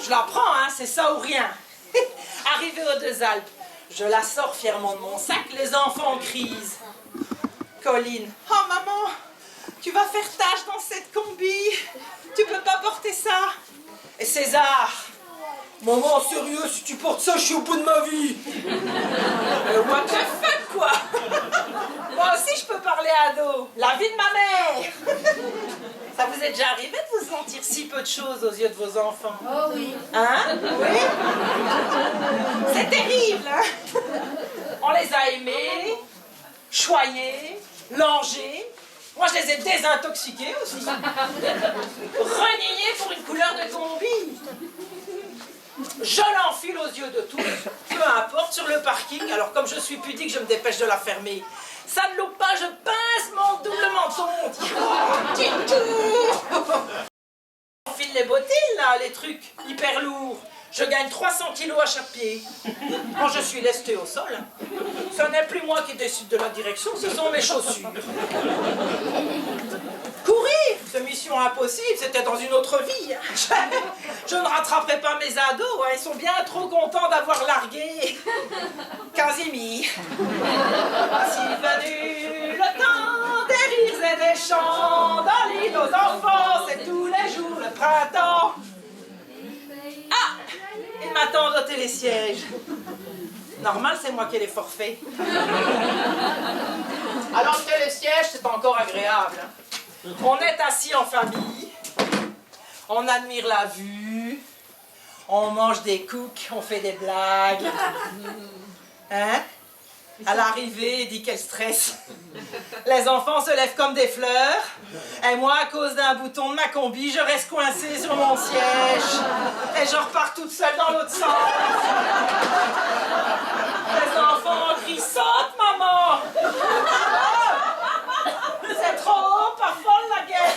Je la prends, hein, c'est ça ou rien. Arrivé aux Deux Alpes, je la sors fièrement de mon sac, les enfants en crise. Colline, oh maman, tu vas faire tâche dans cette combi, tu peux pas porter ça. Et César, maman, sérieux, si tu portes ça, je suis au bout de ma vie. What the fuck, quoi. Moi aussi, je peux parler à dos. La vie de ma mère. Ça vous est déjà arrivé de vous sentir si peu de choses aux yeux de vos enfants? Oh oui. Hein? Oui? C'est terrible, hein? On les a aimés, choyés, langés. Moi, je les ai désintoxiqués aussi. Renignés pour une couleur de combi. Je l'enfile aux yeux de tous, peu importe, sur le parking. Alors, comme je suis pudique, je me dépêche de la fermer. Ça ne loupe pas, je pince mon double menton. On file les bottines, là, les trucs hyper lourds. Je gagne 300 kilos à chaque pied. Quand je suis lesté au sol, ce n'est plus moi qui décide de la direction, ce sont mes chaussures. Courir, c'est mission impossible, c'était dans une autre vie. Je ne rattraperai pas mes ados, hein, ils sont bien trop contents d'avoir largué Casimir. Voici venu le temps des rires et des chants, dans l'île aux enfants, c'est tous les jours le printemps. Ah, ils m'attendent au télésiège. Normal, c'est moi qui ai les forfaits. Alors le télésiège, c'est encore agréable. On est assis en famille, on admire la vue, on mange des cooks, on fait des blagues. Hein? À l'arrivée, il dit qu'elle stresse. Les enfants se lèvent comme des fleurs. Et moi, à cause d'un bouton de ma combi, je reste coincée sur mon siège. Et je repars toute seule dans l'autre sens. Les enfants crient « Saute, maman !» C'est trop haut, pas folle la guerre.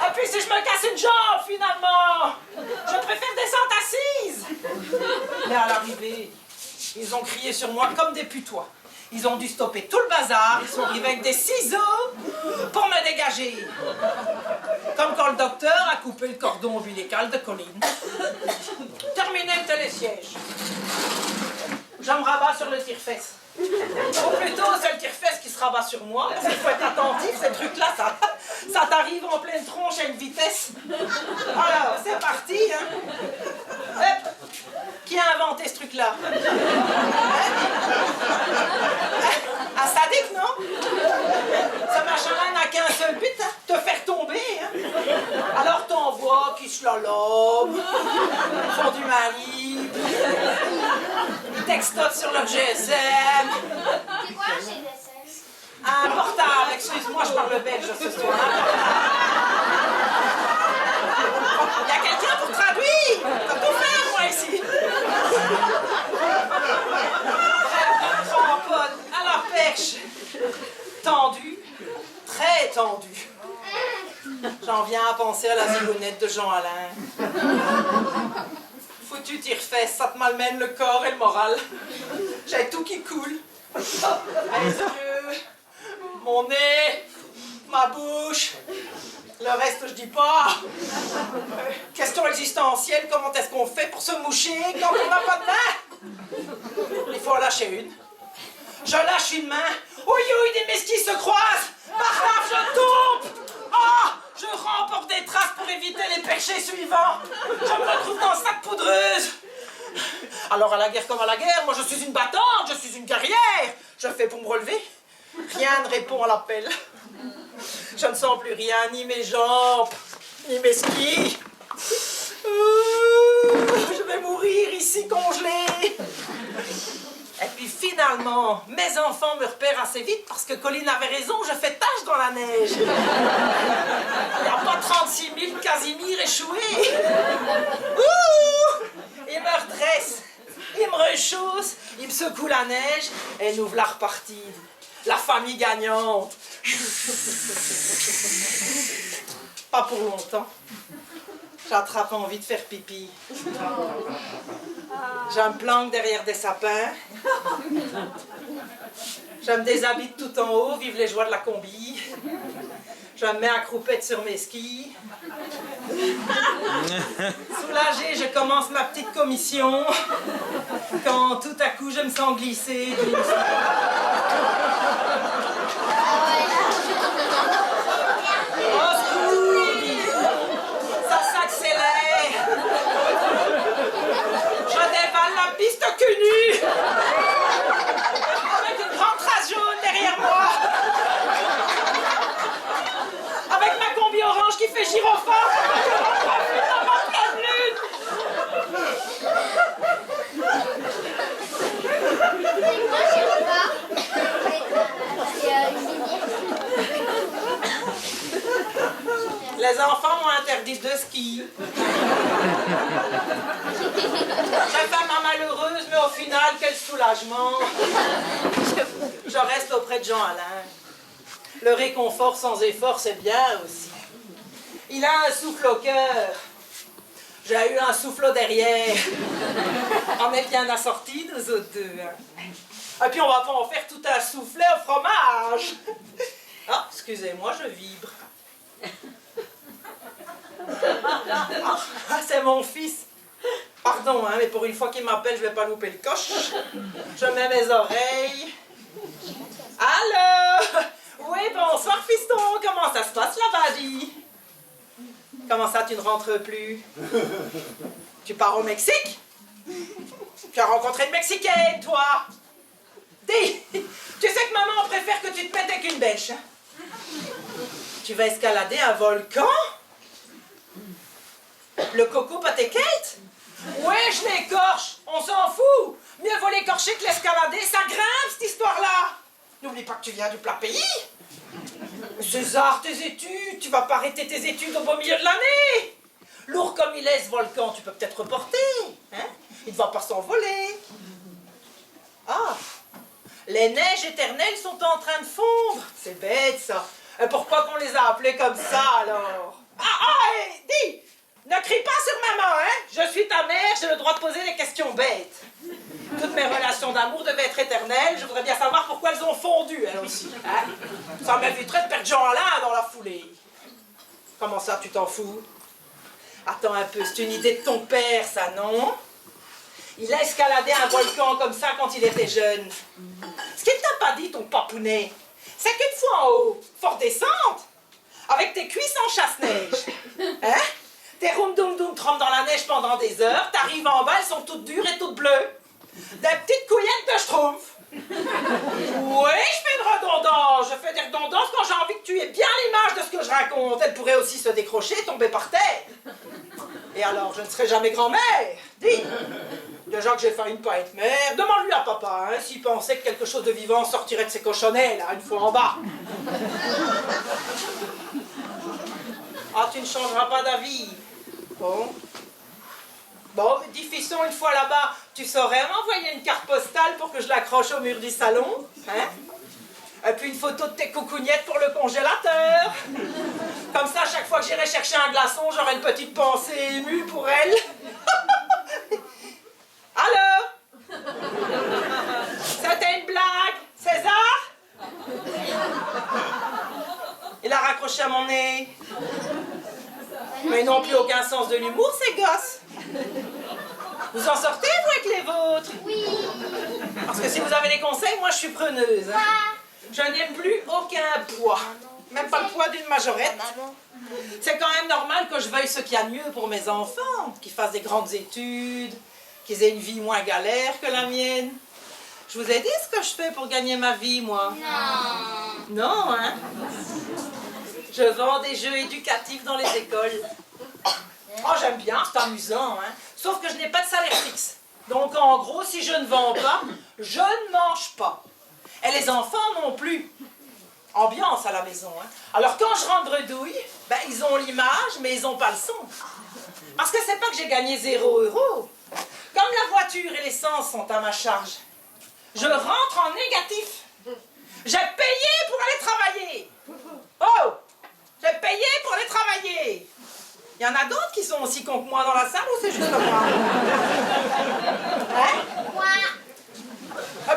Et puis si je me casse une jambe, finalement, je préfère descendre assise. Mais à l'arrivée, ils ont crié sur moi comme des putois. Ils ont dû stopper tout le bazar. Ils sont arrivés avec des ciseaux pour me dégager. Comme quand le docteur a coupé le cordon ombilical de Colline. Terminé le télésiège. Je me rabats sur le tire-fesse. Ou plutôt, c'est le tire-fesse qui se rabat sur moi. Il faut être attentif, ces trucs-là, ça t'arrive en pleine tronche à une vitesse. Alors, c'est parti, hein. Hop. Qui a inventé ce truc-là? Un sadique, non? Ce machin-là n'a qu'un seul but, hein, te faire tomber. Hein. Alors t'en vois qui slaloment, font du mari, ils textotent sur leur GSM. C'est quoi un GSM? Un portable, excuse-moi, je parle belge ce soir. Il y a quelqu'un pour traduire? T'as tout faire, moi, ici. Bref, tromponne, à la pêche. Tendu, très tendu. J'en viens à penser à la zigounette de Jean-Alain. Foutu tire-fesse, ça te malmène le corps et le moral. J'ai tout qui coule. Les yeux, mon nez, ma bouche. Le reste, je dis pas. Question existentielle, comment est-ce qu'on fait pour se moucher quand on n'a pas de main? Il faut en lâcher une. Je lâche une main. Oui, des mesquilles se croisent. Paf, je tombe. Ah, je remporte des traces pour éviter les péchés suivants. Je me retrouve dans le sac poudreuse. Alors à la guerre comme à la guerre, moi je suis une battante, je suis une guerrière. Je fais pour me relever. Rien ne répond à l'appel. Je ne sens plus rien, ni mes jambes, ni mes skis. Je vais mourir ici congelée. Et puis finalement, mes enfants me repèrent assez vite parce que Colline avait raison, je fais tache dans la neige. Il n'y a pas 36 000 Casimir échoués. Ils me redressent, ils me rechaussent, ils me secouent la neige et nous voilà repartis. La famille gagnante. Pas pour longtemps. J'attrape envie de faire pipi. Je me planque derrière des sapins. Je me déshabille tout en haut, vive les joies de la combi. Je me mets à croupette sur mes skis. Soulagée, je commence ma petite commission. Quand tout à coup, je me sens glisser. Au secours! Ça s'accélère! Je dévale la piste cul nu! Avec une grande trace jaune derrière moi! Avec ma combi orange qui fait gyrophare! Dans ma pleine lune! C'est quoi, je sais pas. C'est une lignée. Les enfants m'ont interdit de ski. J'ai fait ma malheureuse, mais au final, quel soulagement. Je reste auprès de Jean-Alain. Le réconfort sans effort, c'est bien aussi. Il a un souffle au cœur. J'ai eu un souffle au derrière. On est bien assortis, nous autres deux. Hein. Et puis on va pas en faire tout un soufflet au fromage. Ah, excusez-moi, je vibre. Ah, c'est mon fils. Pardon, hein, mais pour une fois qu'il m'appelle, je vais pas louper le coche. Je mets mes oreilles. Allô? Oui, bonsoir, fiston. Comment ça se passe là-bas, dis? Comment ça, tu ne rentres plus? Tu pars au Mexique? Tu as rencontré une Mexicaine, toi. Dis, tu sais que maman préfère que tu te mettes avec une bêche. Hein? Tu vas escalader un volcan? Le coco Kate? Ouais, je l'écorche, on s'en fout. Mieux vaut l'écorcher que l'escalader, ça grimpe cette histoire-là. N'oublie pas que tu viens du plat pays. César, tes études, tu vas pas arrêter tes études au beau milieu de l'année. Lourd comme il est ce volcan, tu peux peut-être reporter. Hein? Il ne va pas s'envoler. Ah, les neiges éternelles sont en train de fondre. C'est bête ça. Et pourquoi qu'on les a appelées comme ça alors? Hey, dis, ne crie pas sur maman, hein? Je suis ta mère, j'ai le droit de poser des questions bêtes. Toutes mes relations d'amour devaient être éternelles, je voudrais bien savoir pourquoi elles ont fondu, elles aussi. Hein? Ça m'éviterait de perdre Jean-Alain dans la foulée. Comment ça, tu t'en fous? Attends un peu, c'est une idée de ton père, ça, non? Il a escaladé un volcan comme ça quand il était jeune. Ce qu'il t'a pas dit, ton papounet, c'est qu'une fois en haut, fort descente, avec tes cuisses en chasse-neige, hein? Tes roum-doum-doum trempent dans la neige pendant des heures, t'arrives en bas, elles sont toutes dures et toutes bleues. Des petites couillettes de schtroumpf. Oui, je fais une redondance. Je fais des redondances quand j'ai envie que tu aies bien l'image de ce que je raconte. Elle pourrait aussi se décrocher et tomber par terre. Et alors, je ne serai jamais grand-mère. Dis, déjà que j'ai failli ne pas être mère, demande-lui à papa, hein, s'il pensait que quelque chose de vivant sortirait de ses cochonnets, là, une fois en bas. Ah, tu ne changeras pas d'avis. Bon. Bon, dis fisson, une fois là-bas, tu saurais m'envoyer une carte postale pour que je l'accroche au mur du salon, hein? Et puis une photo de tes coucougnettes pour le congélateur. Comme ça, chaque fois que j'irai chercher un glaçon, j'aurai une petite pensée émue pour elle. Allô? C'était une blague, César? Il a raccroché à mon nez. Mais ils n'ont plus aucun sens de l'humour, ces gosses. Vous en sortez, vous, avec les vôtres? Oui. Parce que si vous avez des conseils, moi, je suis preneuse. Hein. Je n'aime plus aucun poids. Même pas le poids d'une majorette. C'est quand même normal que je veuille ce qu'il y a de mieux pour mes enfants. Qu'ils fassent des grandes études, qu'ils aient une vie moins galère que la mienne. Je vous ai dit ce que je fais pour gagner ma vie, moi? Non. Non, hein? Je vends des jeux éducatifs dans les écoles. Oh, j'aime bien, c'est amusant, hein? Sauf que je n'ai pas de salaire fixe. Donc, en gros, si je ne vends pas, je ne mange pas. Et les enfants non plus. Ambiance à la maison, hein? Alors, quand je rentre bredouille, ben, ils ont l'image, mais ils n'ont pas le son. Parce que c'est pas que j'ai gagné 0 €. Comme la voiture et l'essence sont à ma charge, je rentre en négatif. J'ai payé pour aller travailler. Oh! J'ai payé pour aller travailler. Il y en a d'autres qui sont aussi cons que moi dans la salle ou c'est juste moi? Hein? Moi.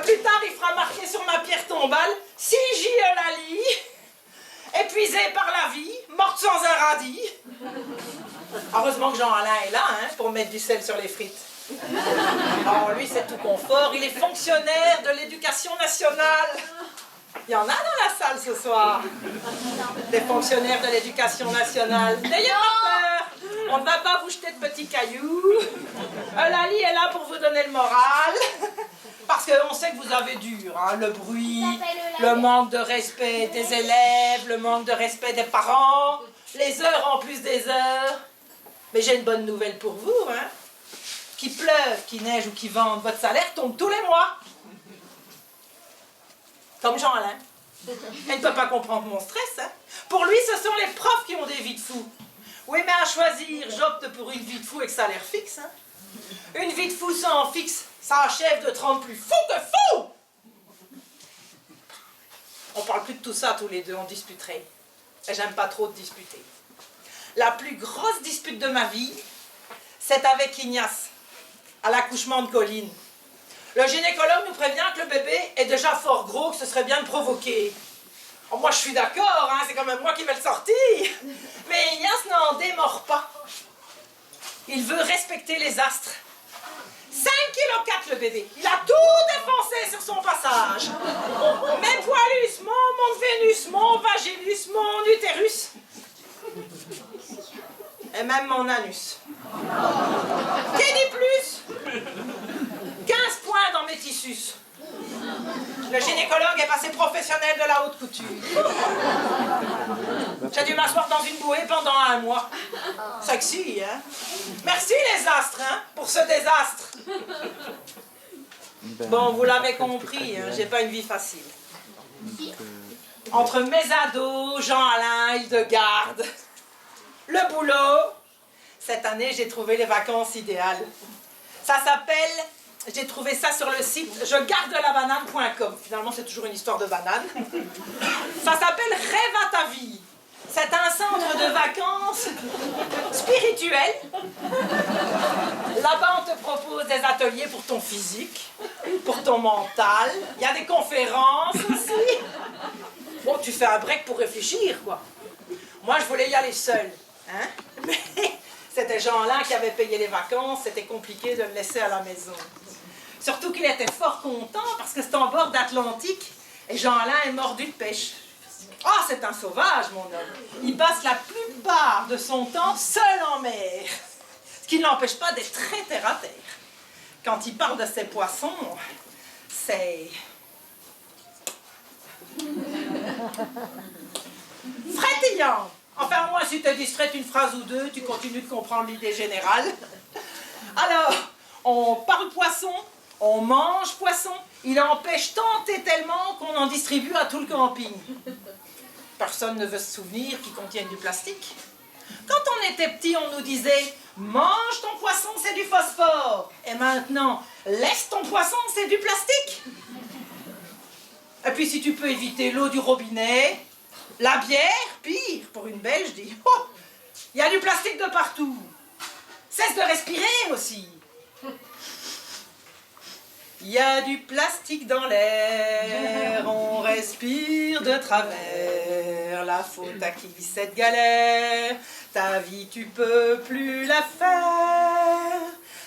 Plus tard, il fera marquer sur ma pierre tombale si J. Eulalie, épuisée par la vie, morte sans un radis. Heureusement que Jean-Alain est là, hein, pour mettre du sel sur les frites. Oh, lui, c'est tout confort. Il est fonctionnaire de l'éducation nationale. Il y en a dans la salle ce soir. Des fonctionnaires de l'éducation nationale. N'ayez pas peur. On ne va pas vous jeter de petits cailloux. Eulalie est là pour vous donner le moral. Parce qu'on sait que vous avez dur, hein, le bruit, le manque de respect des élèves, le manque de respect des parents, les heures en plus des heures. Mais j'ai une bonne nouvelle pour vous, hein. Qu'il pleuve, qu'il neige ou qu'il vente, votre salaire tombe tous les mois. Comme Jean-Alain. Elle ne peut pas comprendre mon stress. Hein. Pour lui, ce sont les profs qui ont des vies de fous. Oui, mais à choisir, j'opte pour une vie de fou avec salaire fixe. Hein. Une vie de fou sans fixe, ça achève de te rendre plus fou que fou. On parle plus de tout ça tous les deux, on disputerait. Et j'aime pas trop de disputer. La plus grosse dispute de ma vie, c'est avec Ignace, à l'accouchement de Colline. Le gynécologue nous prévient que le bébé est déjà fort gros, que ce serait bien de provoquer. Oh, moi, je suis d'accord, hein, c'est quand même moi qui vais le sortir. Mais Ignace n'en démord pas. Il veut respecter les astres. 5,4 kg le bébé. Il a tout défoncé sur son passage. Mes poilus, mon Vénus, mon Vagilus, mon utérus. Et même mon anus. Qui dit plus? professionnels de la haute couture. J'ai dû m'asseoir dans une bouée pendant 1 mois. Sexy, hein? Merci les astres, hein, pour ce désastre. Bon, vous l'avez compris, hein, j'ai pas une vie facile. Entre mes ados, Jean-Alain, Hildegarde, le boulot, cette année j'ai trouvé les vacances idéales. Ça s'appelle, j'ai trouvé ça sur le site jegardelabanane.com. Finalement c'est toujours une histoire de banane. Ça s'appelle Rêve à ta vie. C'est un centre de vacances spirituel. Là-bas, on te propose des ateliers pour ton physique, pour ton mental. Il y a des conférences aussi. Bon, tu fais un break pour réfléchir, quoi. Moi, je voulais y aller seule. Hein? Mais c'était Jean-Alain qui avait payé les vacances. C'était compliqué de le laisser à la maison. Surtout qu'il était fort content parce que c'est en bord d'Atlantique et Jean-Alain est mordu de pêche. Ah, c'est un sauvage, mon homme. Il passe la plupart de son temps seul en mer. Ce qui ne l'empêche pas d'être très terre à terre. Quand il parle de ses poissons, c'est... frétillant. Enfin, moi, si tu es distraite une phrase ou deux, tu continues de comprendre l'idée générale. Alors, on parle poisson, on mange poisson. Il empêche tant et tellement qu'on en distribue à tout le camping. Personne ne veut se souvenir qu'ils contiennent du plastique. Quand on était petit, on nous disait « Mange ton poisson, c'est du phosphore ». Et maintenant, « Laisse ton poisson, c'est du plastique ». Et puis si tu peux éviter l'eau du robinet, la bière, pire, pour une Belge, je dis « Oh, il y a du plastique de partout ». Cesse de respirer aussi. Il y a du plastique dans l'air, on respire de travers. La faute à qui cette galère? Ta vie tu peux plus la faire.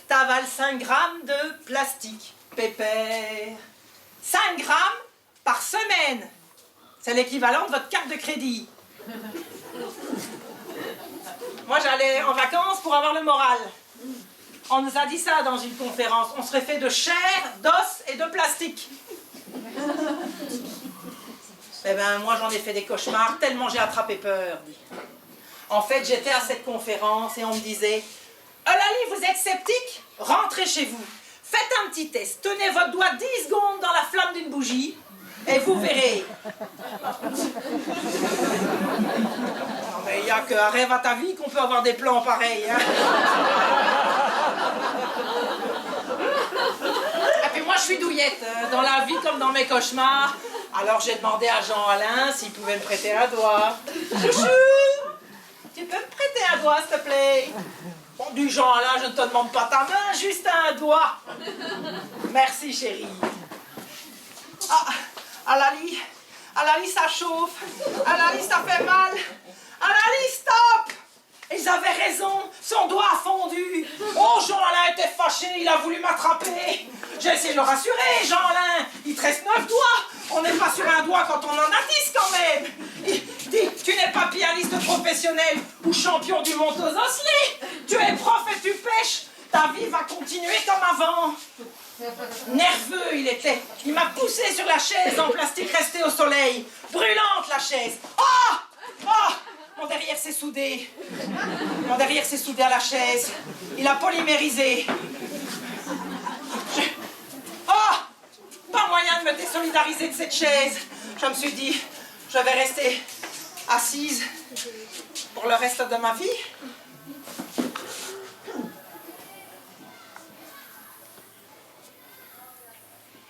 T'avales 5 grammes de plastique, pépère. 5 grammes par semaine. C'est l'équivalent de votre carte de crédit. Moi j'allais en vacances pour avoir le moral. On nous a dit ça dans une conférence. On serait fait de chair, d'os et de plastique. Eh bien, moi, j'en ai fait des cauchemars, tellement j'ai attrapé peur. En fait, j'étais à cette conférence et on me disait « Eulalie, vous êtes sceptique? Rentrez chez vous. Faites un petit test. Tenez votre doigt 10 secondes dans la flamme d'une bougie et vous verrez. » Non, mais il n'y a qu'un rêve à ta vie qu'on peut avoir des plans pareils. Hein. Et puis moi je suis douillette, dans la vie comme dans mes cauchemars. Alors j'ai demandé à Jean-Alain s'il pouvait me prêter un doigt. Chouchou, tu peux me prêter un doigt s'il te plaît? Bon, du Jean-Alain, je ne te demande pas ta main, juste un doigt. Merci chérie. Ah, Alali, ça chauffe. Alali, ça fait mal. Alali, stop! Ils avaient raison, son doigt a fondu. Oh, Jean-Alain était fâché, il a voulu m'attraper. J'ai essayé de le rassurer, Jean-Alain. Il te reste 9 doigts. On n'est pas sur un doigt quand on en a 10 quand même. Dis, tu n'es pas pianiste professionnel ou champion du monde aux osselets. Tu es prof et tu pêches. Ta vie va continuer comme avant. Nerveux il était. Il m'a poussé sur la chaise en plastique restée au soleil. Brûlante la chaise. Oh! Oh! Mon derrière s'est soudé. Mon derrière s'est soudé à la chaise. Il a polymérisé. Oh! Pas moyen de me désolidariser de cette chaise. Je me suis dit, je vais rester assise pour le reste de ma vie.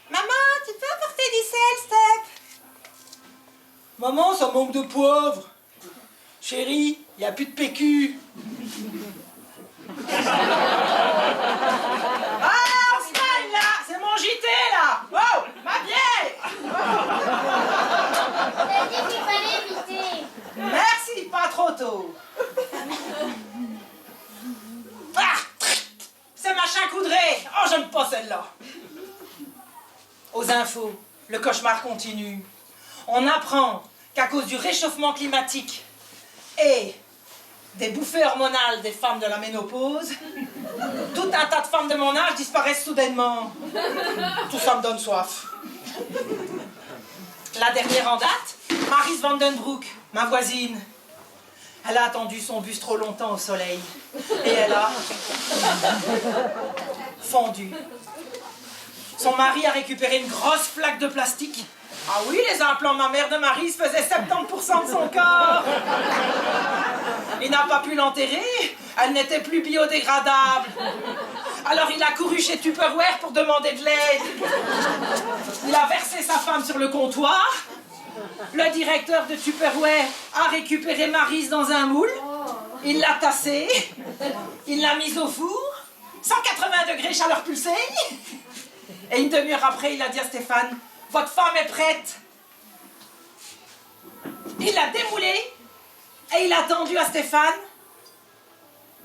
Maman, tu peux apporter du sel, Step? Maman, ça manque de poivre. Chérie, il n'y a plus de PQ. Ah, on se taille là. C'est mon JT là. Wow, ma bière. T'as dit qu'il fallait éviter. Merci, pas trop tôt. Ah, c'est machin coudré. Oh, j'aime pas celle-là. Aux infos, le cauchemar continue. On apprend qu'à cause du réchauffement climatique et des bouffées hormonales des femmes de la ménopause, tout un tas de femmes de mon âge disparaissent soudainement. Tout ça me donne soif. La dernière en date, Maryse Vandenbroek, ma voisine. Elle a attendu son bus trop longtemps au soleil. Et elle a fondu. Son mari a récupéré une grosse plaque de plastique. Ah oui, les implants mammaires de Maryse faisaient 70% de son corps. Il n'a pas pu l'enterrer. Elle n'était plus biodégradable. Alors il a couru chez Tupperware pour demander de l'aide. Il a versé sa femme sur le comptoir. Le directeur de Tupperware a récupéré Maryse dans un moule. Il l'a tassée. Il l'a mise au four. 180 degrés chaleur pulsée. Et une demi-heure après, il a dit à Stéphane, « Votre femme est prête !» Il l'a démoulée et il a tendu à Stéphane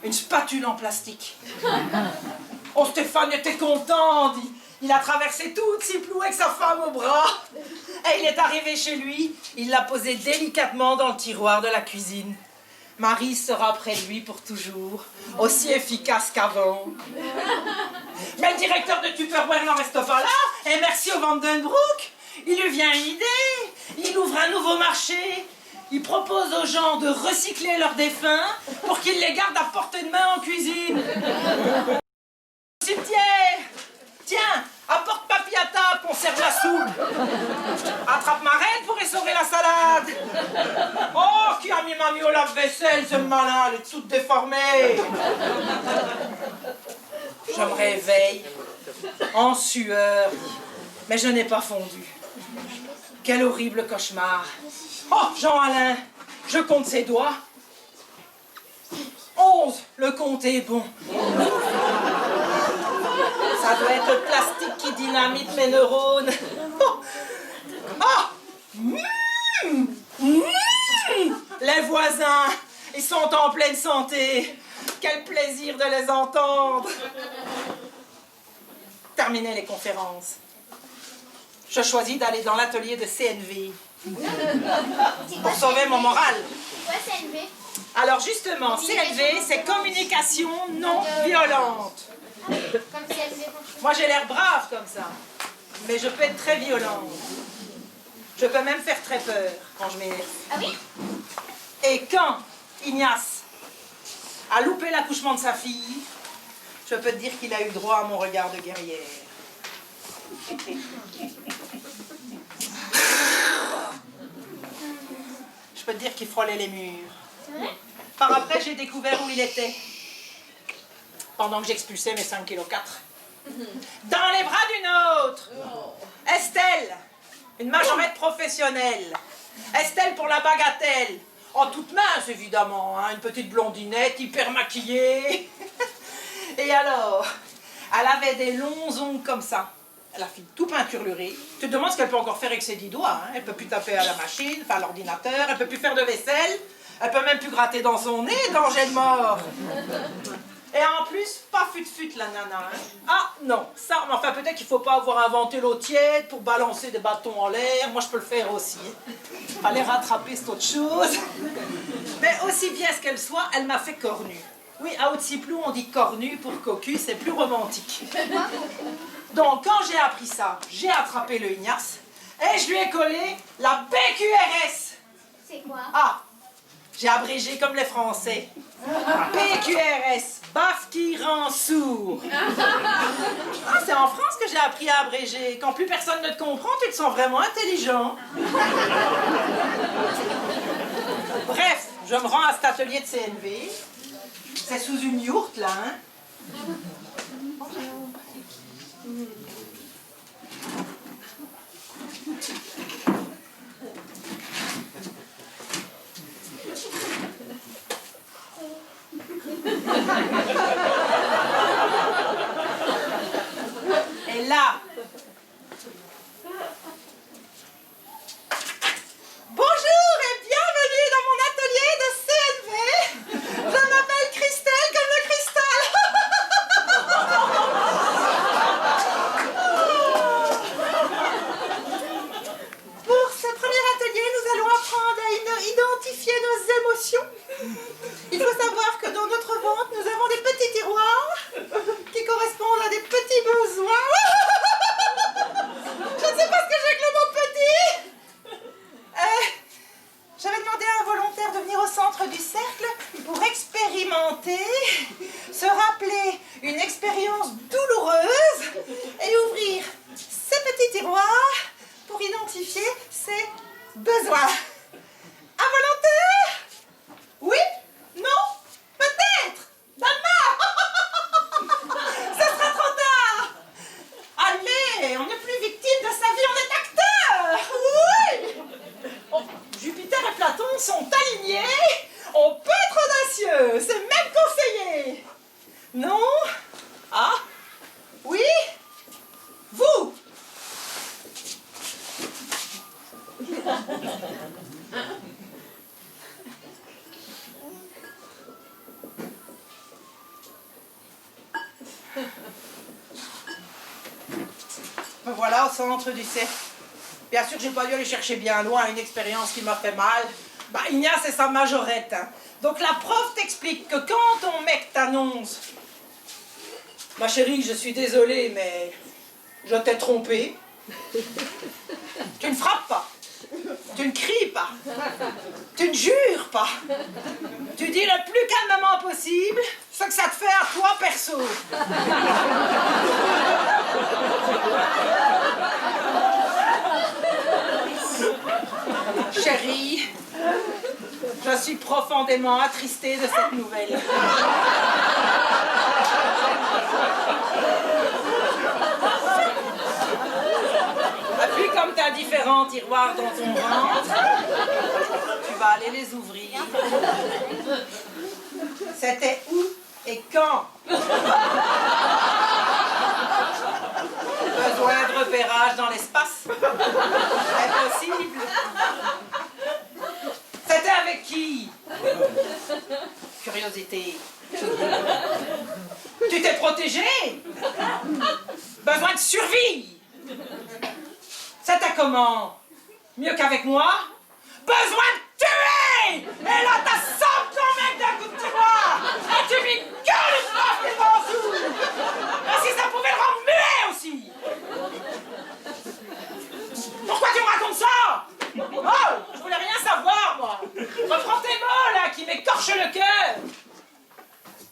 une spatule en plastique. Oh, Stéphane était content. Il a traversé tout Tsiplou avec sa femme au bras. Et il est arrivé chez lui. Il l'a posée délicatement dans le tiroir de la cuisine. Maryse sera près de lui pour toujours, aussi efficace qu'avant. Mais le directeur de Tupperware n'en reste pas là. Et merci au Vandenbroek. Il lui vient une idée. Il ouvre un nouveau marché. Il propose aux gens de recycler leurs défunts pour qu'ils les gardent à portée de main en cuisine. Cimetière, tiens, apporte papy à table, on serve la soupe. Attrape ma reine pour essorer la salade. Oh, qui a mis mamie au lave-vaisselle, ce malin, elle est toute déformée. Je me réveille, en sueur, mais je n'ai pas fondu. Quel horrible cauchemar. Oh, Jean-Alain, je compte ses doigts. 11, le compte est bon. Ça doit être le plastique qui dynamite mes neurones. Les voisins, ils sont en pleine santé. Quel plaisir de les entendre. Terminer les conférences. Je choisis d'aller dans l'atelier de CNV. Pour sauver mon moral. Ouais, CNV. Alors justement, CNV, c'est communication non violente. Comme CNV. Moi, j'ai l'air brave comme ça, mais je peux être très violente. Je peux même faire très peur quand je m'énerve. Ah oui? Et quand Ignace a loupé l'accouchement de sa fille, je peux te dire qu'il a eu droit à mon regard de guerrière. Je peux te dire qu'il frôlait les murs. C'est vrai? Par après, j'ai découvert où il était. Pendant que j'expulsais mes 5,4 kg. Dans les bras d'une autre. Estelle, une majorette professionnelle. Estelle pour la bagatelle. En toute mince, évidemment. Hein, une petite blondinette, hyper maquillée. Et alors, elle avait des longs ongles comme ça. La fille tout peinturlurée. Tu te demandes ce qu'elle peut encore faire avec ses 10 doigts. Hein. Elle peut plus taper à la machine, enfin à l'ordinateur. Elle peut plus faire de vaisselle. Elle peut même plus gratter dans son nez, danger de mort. Et en plus, pas fut-fut la nana. Hein. Ah non, ça, mais enfin peut-être qu'il faut pas avoir inventé l'eau tiède pour balancer des bâtons en l'air. Moi je peux le faire aussi. Fallait rattraper, c'est autre chose. Mais aussi bien ce qu'elle soit, elle m'a fait cornu. Oui, à Haute-Ciplou, on dit cornu pour cocu, c'est plus romantique. Donc quand j'ai appris ça, j'ai attrapé le Ignace et je lui ai collé la BQRS. C'est quoi? Ah, j'ai abrégé comme les Français. BQRS, baffe qui rend sourd. Ah, c'est en France que j'ai appris à abréger. Quand plus personne ne te comprend, tu te sens vraiment intelligent. Bref, je me rends à cet atelier de CNV. C'est sous une yourte, là, hein. Et là, bonjour et bienvenue dans mon atelier de CNV. Je m'appelle Christelle comme le cristal. Pour ce premier atelier, nous allons apprendre à identifier nos émotions. Il faut savoir que dans notre ventre, nous avons des petits tiroirs qui correspondent à des petits besoins. Je ne sais pas ce que j'ai que le mot petit. centre du cercle pour expérimenter, se rappeler une expérience douloureuse et ouvrir ces petits tiroirs pour identifier ses besoins. À volonté? Oui? Non? Peut-être? Demain? Ce sera trop tard! Allez, on n'est plus victime de sa vie, on est acteur! Oui! Oh, Jupiter et Platon sont alignés, on peut être audacieux, c'est même conseillé! Non? Ah? Oui? Vous? Me voilà au centre du cercle. Bien sûr, j'ai pas dû aller chercher bien loin une expérience qui m'a fait mal. Bah, Ignace et sa majorette. Hein. Donc la prof t'explique que quand ton mec t'annonce « Ma chérie, je suis désolée, mais je t'ai trompée », tu ne frappes pas, tu ne cries pas, tu ne jures pas. Tu dis le plus calmement possible ce que ça te fait à toi perso. Chérie, je suis profondément attristée de cette nouvelle. Et puis comme tu as différents tiroirs dans ton ventre, tu vas aller les ouvrir. C'était où et quand? Besoin de repérage dans l'espace? Impossible. C'était avec qui? Curiosité. Tu t'es protégé? Besoin de survie? C'était comment? Mieux qu'avec moi? Besoin de tuer! Et là, t'assompes ton mec d'un coup de tiroir! Et tu lui gueules le prof qui est en dessous! Et si ça pouvait le rendre muet aussi! Pourquoi tu me racontes ça? Oh! Je voulais rien savoir, moi! Reprends tes mots, là, qui m'écorchent le cœur!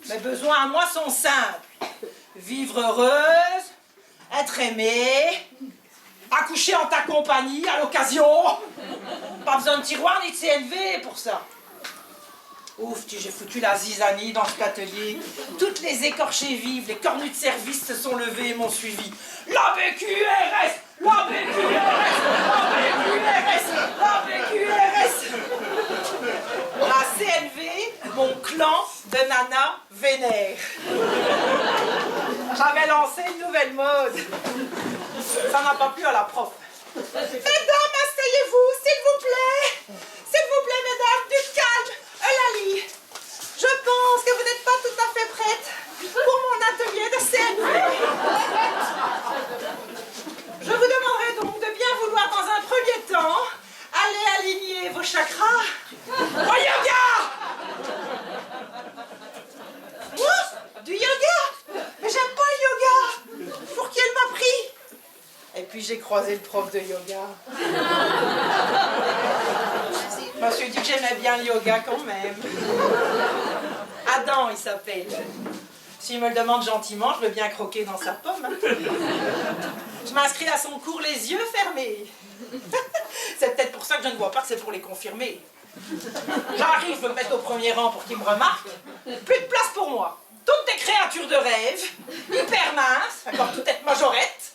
Mes besoins à moi sont simples. Vivre heureuse, être aimée, accoucher en ta compagnie à l'occasion. Pas besoin de tiroir ni de CNV pour ça. Ouf, j'ai foutu la zizanie dans cet atelier. Toutes les écorchées vives, les cornues de service se sont levées et m'ont suivi. La BQRS! La BQRS! La BQRS! La BQRS! La CNV, mon clan de nana vénère. J'avais lancé une nouvelle mode. Ça n'a pas plu à la prof. Mesdames, asseyez-vous, s'il vous plaît. S'il vous plaît, mesdames, du calme. Eulalie, je pense que vous n'êtes pas tout à fait prête pour mon atelier de CNV. Je vous demanderai donc de bien vouloir, dans un premier temps, aller aligner vos chakras au yoga. Moi? Du yoga? Mais j'aime pas le yoga. Pour qui elle m'a pris? Et puis j'ai croisé le prof de yoga. Je me suis dit que j'aimais bien le yoga quand même. Adam, il s'appelle. S'il me le demande gentiment, je veux bien croquer dans sa pomme. Hein. Je m'inscris à son cours les yeux fermés. C'est peut-être pour ça que je ne vois pas que c'est pour les confirmer. J'arrive, je veux me mettre au premier rang pour qu'il me remarque. Plus de place pour moi. Toutes des créatures de rêve, hyper minces, encore toute être majorette,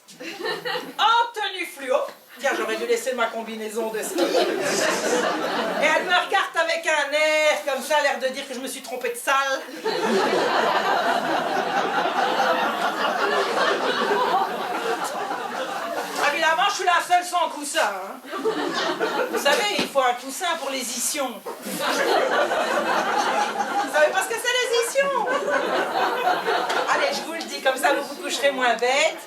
en tenue fluo. Tiens, j'aurais dû laisser ma combinaison de ski. Et elle me regarde avec un air comme ça, l'air de dire que je me suis trompée de salle. Évidemment, je suis la seule sans coussin. Hein. Vous savez, il faut un coussin pour les issions. Vous savez pas ce que c'est les issions? Allez, je vous le dis, comme ça vous vous coucherez moins bête.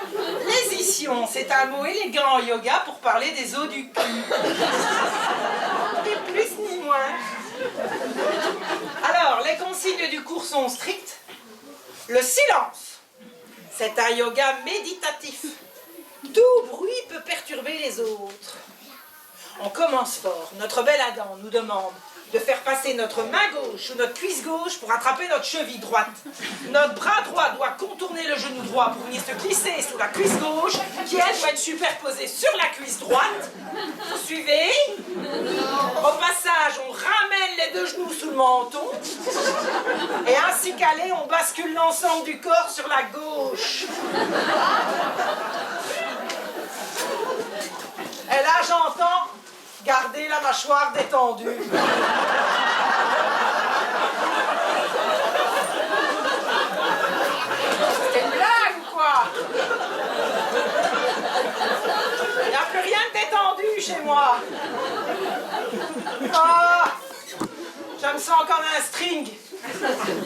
Les issions, c'est un mot élégant en yoga pour parler des os du cul. Ni plus ni moins. Alors, les consignes du cours sont strictes. Le silence, c'est un yoga méditatif. Tout bruit peut perturber les autres. On commence fort. Notre bel Adam nous demande de faire passer notre main gauche sous notre cuisse gauche pour attraper notre cheville droite. Notre bras droit doit contourner le genou droit pour venir se glisser sous la cuisse gauche, qui elle doit être superposée sur la cuisse droite. Vous suivez? Au passage, on ramène les deux genoux sous le menton. Et ainsi calé, on bascule l'ensemble du corps sur la gauche. Et là, j'entends garder la mâchoire détendue. C'est une blague ou quoi? Il n'y a plus rien de détendu chez moi. Ah, je me sens comme un string,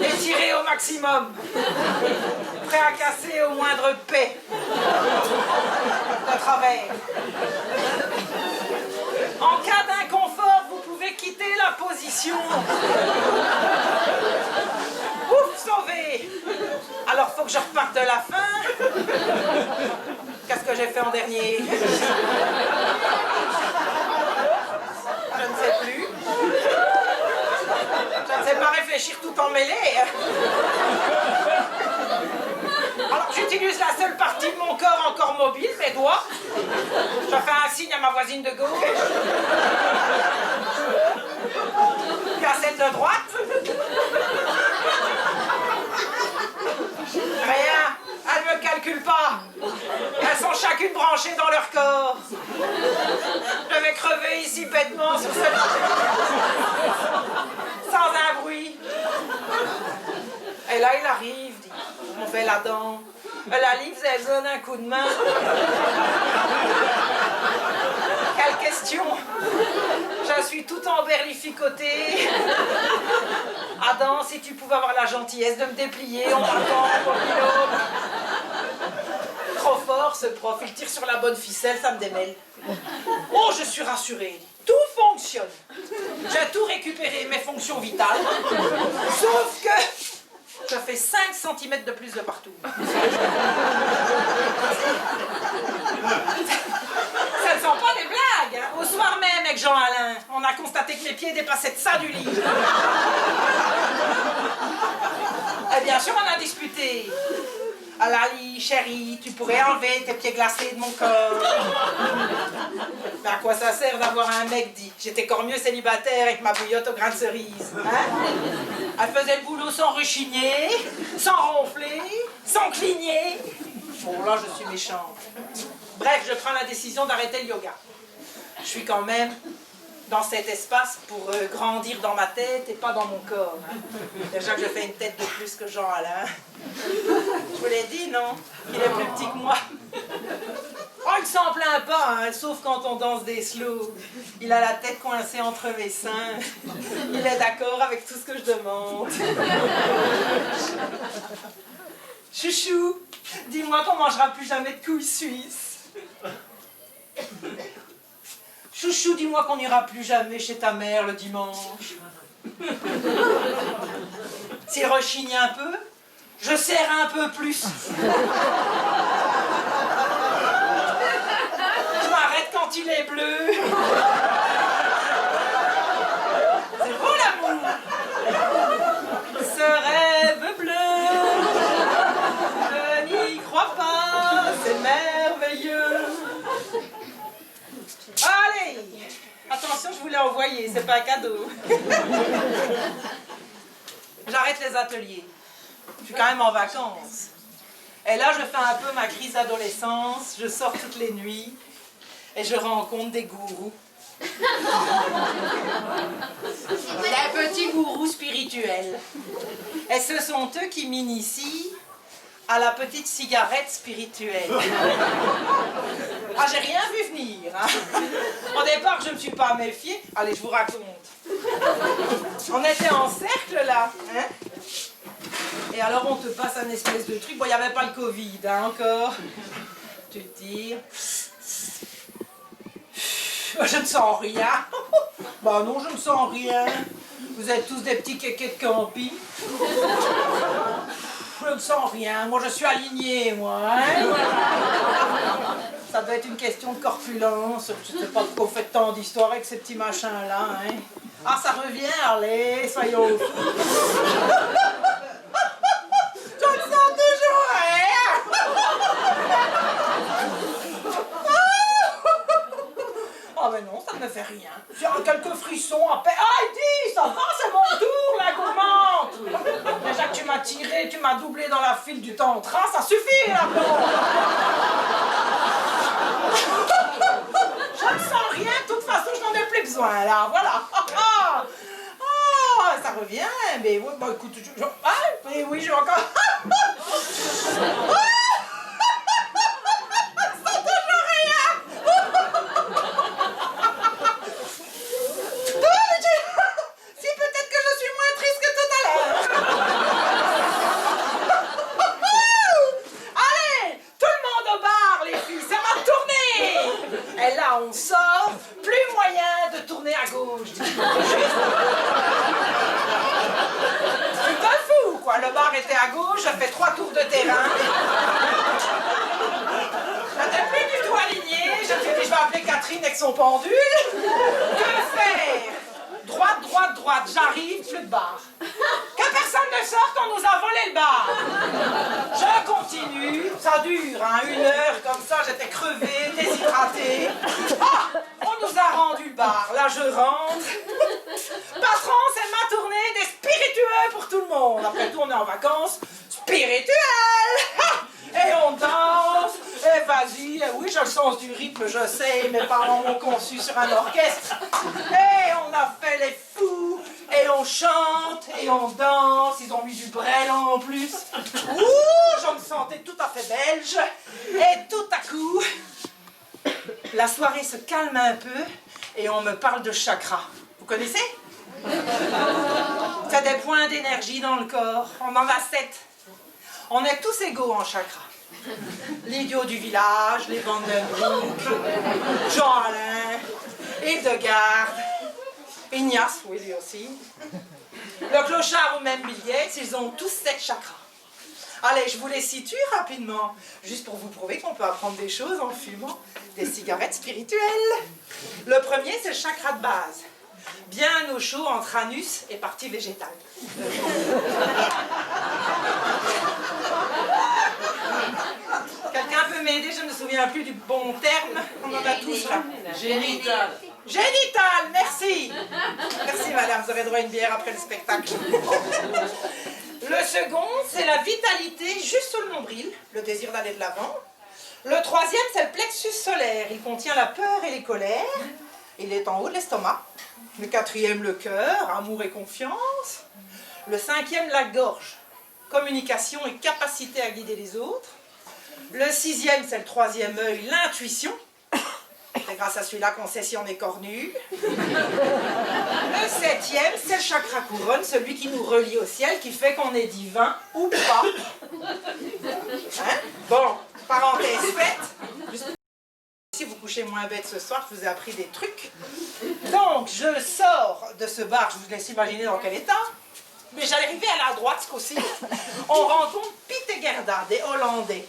étiré au maximum, prêt à casser au moindre paix de travers. En cas d'inconfort, vous pouvez quitter la position. Ouf, sauvé. Alors, faut que je reparte de la fin. Qu'est-ce que j'ai fait en dernier? Je ne sais plus. Je ne sais pas réfléchir tout emmêlé. Alors, j'utilise la seule partie de mon corps encore mobile, mes doigts. Je fais un signe à ma voisine de gauche. Puis à celle de droite. Rien, elles ne me calculent pas. Elles sont chacune branchées dans leur corps. Je vais crever ici bêtement sur cette... sans un bruit. Et là, il arrive, dit, mon bel Adam. La livre, elle donne un coup de main. Quelle question! Je suis tout emberlificotée. Adam, si tu pouvais avoir la gentillesse de me déplier en partant au binôme. Trop fort, ce prof. Il tire sur la bonne ficelle, ça me démêle. Oh, je suis rassurée. Tout fonctionne. J'ai tout récupéré, mes fonctions vitales. Sauf que... je fais 5 cm de plus de partout. Ça ne sont pas des blagues. Hein. Au soir même, avec Jean-Alain, on a constaté que mes pieds dépassaient de ça du lit. Et bien sûr, on a discuté. Alali, chérie, tu pourrais enlever tes pieds glacés de mon corps. Mais à quoi ça sert d'avoir un mec dit? J'étais encore mieux célibataire avec ma bouillotte aux grains de cerise. Hein? Elle faisait le boulot sans rechigner, sans ronfler, sans cligner. Bon, là, je suis méchante. Bref, je prends la décision d'arrêter le yoga. Je suis quand même dans cet espace pour grandir dans ma tête et pas dans mon corps. Hein. Déjà que je fais une tête de plus que Jean-Alain. Je vous l'ai dit, non? Il est plus petit que moi. Oh, il s'en plaint pas, hein, sauf quand on danse des slows. Il a la tête coincée entre mes seins. Il est d'accord avec tout ce que je demande. Chouchou, dis-moi qu'on mangera plus jamais de couilles suisses. Chouchou, dis-moi qu'on n'ira plus jamais chez ta mère le dimanche. S'il rechigne un peu, je serre un peu plus. Je m'arrête quand il est bleu. C'est beau l'amour. Ce rêve bleu, je n'y crois pas, c'est merveilleux. Allez, attention, je vous l'ai envoyé, c'est pas un cadeau. J'arrête les ateliers. Je suis quand même en vacances. Et là, je fais un peu ma crise d'adolescence. Je sors toutes les nuits et je rencontre des gourous. Des petits gourous spirituels. Et ce sont eux qui m'initient à la petite cigarette spirituelle. Ah, j'ai rien vu venir. Hein. Au départ, je ne me suis pas méfiée. Allez, je vous raconte. On était en cercle, là. Hein. Et alors, on te passe un espèce de truc. Bon, il n'y avait pas le Covid, hein, encore. Tu tires. Je ne sens rien. Bah non, je ne sens rien. Vous êtes tous des petits kékés de camping. Je ne sens rien. Moi, je suis alignée, moi. Hein. Ça doit être une question de corpulence. Je ne sais pas pourquoi vous faites tant d'histoires avec ces petits machins-là, hein. Ah, ça revient, allez, soyons fous. Je le sens toujours, hein. Oh, mais non, ça ne me fait rien. J'ai quelques frissons à peine. Ah, dis, ça va, c'est mon tour, la gourmande. Déjà que tu m'as tiré, tu m'as doublé dans la file du temps en train, ça suffit, là. Je ne sens rien, de toute façon, je n'en ai plus besoin, là, voilà. Ah, ça revient, mais oui, bon, écoute, ah, mais oui, j'ai encore... On sort, plus moyen de tourner à gauche. C'est pas fou, quoi. Le bar était à gauche, j'ai fait 3 tours de terrain. J'étais plus du tout alignée. Je me suis dit, je vais appeler Catherine avec son pendule. Que faire? Droite, droite, droite. J'arrive, plus de bar. Que personne ne sorte, on nous a volé le bar. Je continue, ça dure, hein, 1 heure comme ça, j'étais crevée, déshydratée. Ah, on nous a rendu le bar, là je rentre. Patron, c'est ma tournée des spiritueux pour tout le monde. Après tout, on est en vacances, spirituel. Et on danse, et vas-y, et oui, j'ai le sens du rythme, je sais, mes parents m'ont conçu sur un orchestre. Et on a fait les fous, et on chante, et on danse, ils ont mis du brel en plus. Ouh, je me sentais tout à fait belge, et tout à coup, la soirée se calme un peu, et on me parle de chakras. Vous connaissez? C'est des points d'énergie dans le corps, on en a 7. On est tous égaux en chakra. L'idiot du village, les Vandenbroek, Jean-Alain, Hildegarde, Ignace, oui lui aussi. Le clochard au même billet, ils ont tous 7 chakras. Allez, je vous les situe rapidement, juste pour vous prouver qu'on peut apprendre des choses en fumant des cigarettes spirituelles. Le premier, c'est le chakra de base. Bien au chaud entre anus et partie végétale. Quelqu'un peut m'aider? Je ne me souviens plus du bon terme. On en a tous là. Génital. Génital, merci. Merci madame, vous aurez droit à une bière après le spectacle. Le second, c'est la vitalité juste sous le nombril, le désir d'aller de l'avant. Le troisième, c'est le plexus solaire. Il contient la peur et les colères. Il est en haut de l'estomac. Le quatrième, le cœur, amour et confiance. Le cinquième, la gorge, communication et capacité à guider les autres. Le sixième, c'est le troisième œil, l'intuition. C'est grâce à celui-là qu'on sait si on est cornu. Le septième, c'est le chakra couronne, celui qui nous relie au ciel, qui fait qu'on est divin ou pas. Hein? Bon, parenthèse faite. Si vous couchez moins bête ce soir, je vous ai appris des trucs. Donc, je sors de ce bar, je vous laisse imaginer dans quel état. Mais j'arrivais à la droite, ce coup-ci. On rencontre Pieter Gerda, des Hollandais.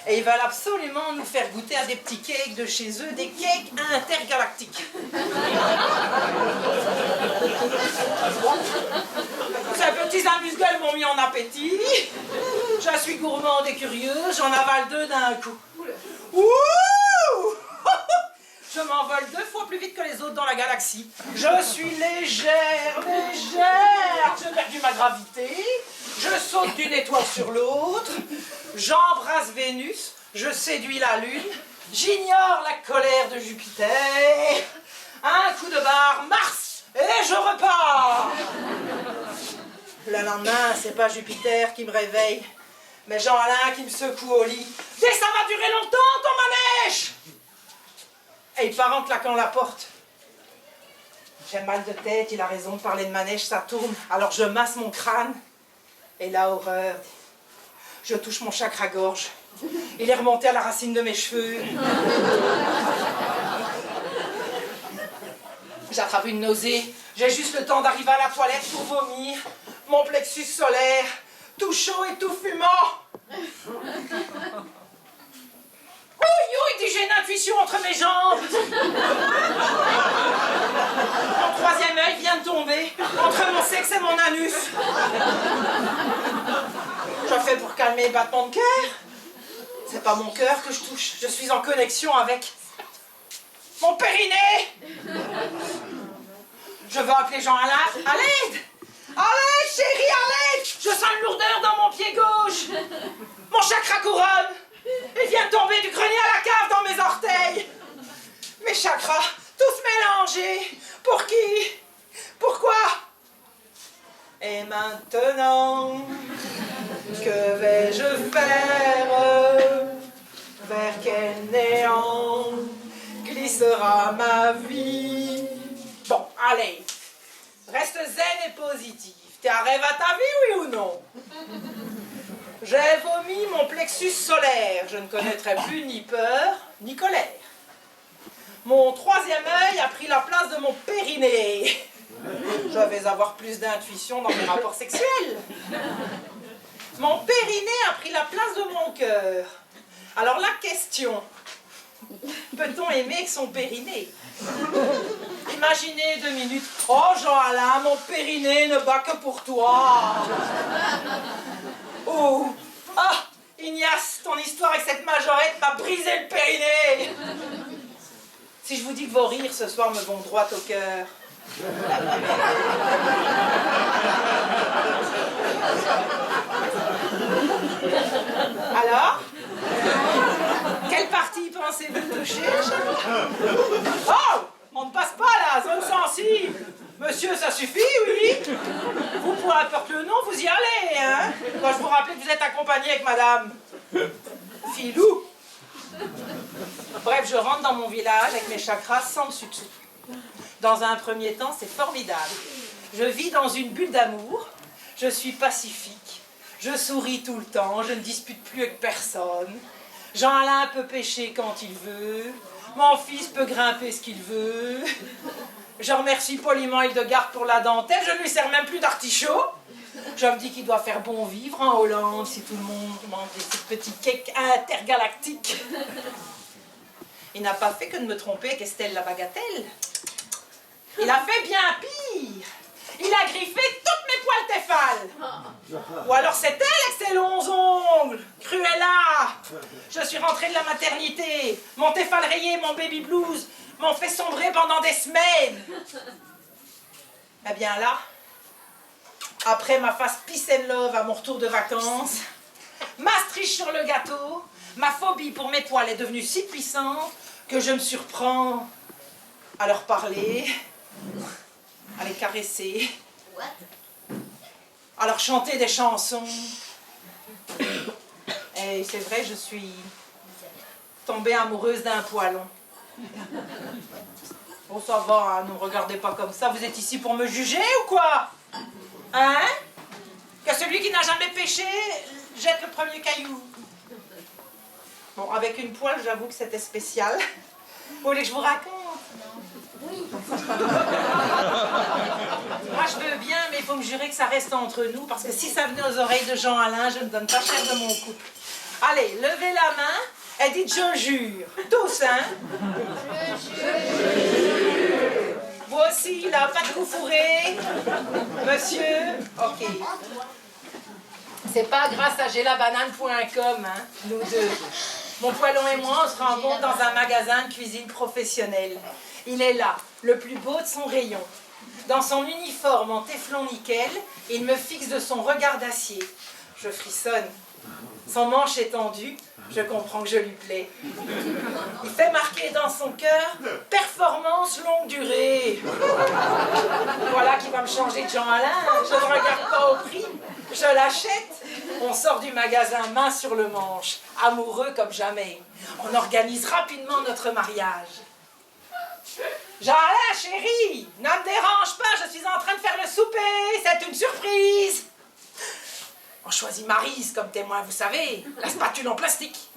Et ils veulent absolument nous faire goûter à des petits cakes de chez eux, des cakes intergalactiques. Ces petits amuse-gueules m'ont mis en appétit. Je suis gourmande et curieuse, j'en avale 2 d'un coup. Ouh! Je m'envole 2 fois plus vite que les autres dans la galaxie. Je suis légère, légère. J'ai perdu ma gravité. Je saute d'une étoile sur l'autre. J'embrasse Vénus. Je séduis la Lune. J'ignore la colère de Jupiter. Un coup de barre, Mars. Et je repars. Le lendemain, c'est pas Jupiter qui me réveille, mais Jean-Alain qui me secoue au lit. Et ça va durer longtemps ton manège! Et il part en claquant la porte. J'ai mal de tête, il a raison de parler de manège, ça tourne. Alors je masse mon crâne. Et la horreur. Je touche mon chakra-gorge. Il est remonté à la racine de mes cheveux. J'attrape une nausée. J'ai juste le temps d'arriver à la toilette pour vomir. Mon plexus solaire, tout chaud et tout fumant. Oui, dis, j'ai une intuition entre mes jambes. Mon troisième œil vient de tomber entre mon sexe et mon anus. Je fais pour calmer les battements de cœur. C'est pas mon cœur que je touche. Je suis en connexion avec mon périnée. Je veux appeler Jean-Alain. À l'aide! À l'aide, chérie, à l'aide! Je sens une lourdeur dans mon pied gauche. Mon chakra couronne. Il vient de tomber du grenier à la cave dans mes orteils. Mes chakras, tous mélangés. Pour qui? Pourquoi? Et maintenant, que vais-je faire? Vers quel néant glissera ma vie? Bon, allez, reste zen et positif. T'es à rêve à ta vie, oui ou non? J'ai vomi mon plexus solaire. Je ne connaîtrai plus ni peur, ni colère. Mon troisième œil a pris la place de mon périnée. Je vais avoir plus d'intuition dans mes rapports sexuels. Mon périnée a pris la place de mon cœur. Alors la question, peut-on aimer avec son périnée? Imaginez 2 minutes. Oh Jean-Alain, mon périnée ne bat que pour toi. Oh, ah, Ignace, ton histoire avec cette majorette m'a brisé le périnée. Si je vous dis que vos rires ce soir me vont droit au cœur. Alors? Quelle partie pensez-vous toucher? Oh! On ne passe pas là, zone sensible. Monsieur, ça suffit, oui? Vous, peu importe le nom, vous y allez, hein? Quand je vous rappelle que vous êtes accompagné avec madame Filou. Bref, je rentre dans mon village avec mes chakras sans dessus-dessous. Dans un premier temps, c'est formidable. Je vis dans une bulle d'amour, je suis pacifique, je souris tout le temps, je ne dispute plus avec personne. Jean-Alain peut pêcher quand il veut, mon fils peut grimper ce qu'il veut. Je remercie poliment Hildegarde pour la dentelle, je ne lui sers même plus d'artichaut. Je me dis qu'il doit faire bon vivre en Hollande si tout le monde mange des petites cakes intergalactiques. Il n'a pas fait que de me tromper avec Estelle la bagatelle. Il a fait bien pire. Il a griffé toutes mes poils téphales. Ou alors c'est elle avec ses longs ongles. Cruella. Je suis rentrée de la maternité. Mon téphale rayé, mon baby blues m'ont fait sombrer pendant des semaines. Eh bien là, après ma phase peace and love à mon retour de vacances, ma striche sur le gâteau, ma phobie pour mes poils est devenue si puissante que je me surprends à leur parler, à les caresser, à leur chanter des chansons. Et c'est vrai, je suis tombée amoureuse d'un poilon. Bon, ça va, hein, ne me regardez pas comme ça. Vous êtes ici pour me juger ou quoi? Hein? Que celui qui n'a jamais péché jette le premier caillou. Bon, avec une poêle, j'avoue que c'était spécial. Vous voulez que je vous raconte? Oui. Moi, je veux bien, mais il faut me jurer que ça reste entre nous, parce que si ça venait aux oreilles de Jean-Alain, je ne donne pas cher de mon couple. Allez, levez la main et dites « je jure ». Tous, hein? Je jure. Vous aussi, là, pas de coup fourré. Monsieur? Ok. C'est pas grâce à gelabanane.com, hein, nous deux. Mon poilon et moi, on se rencontre dans un magasin de cuisine professionnelle. Il est là, le plus beau de son rayon. Dans son uniforme en téflon nickel, il me fixe de son regard d'acier. Je frissonne. Son manche étendu, je comprends que je lui plais. Il fait marquer dans son cœur « performance longue durée ». Voilà qui va me changer de Jean-Alain. Je ne regarde pas au prix, je l'achète. On sort du magasin main sur le manche, amoureux comme jamais. On organise rapidement notre mariage. Jean-Alain, chérie, ne me dérange pas, je suis en train de faire le souper, c'est une surprise. On choisit Maryse comme témoin, vous savez, la spatule en plastique.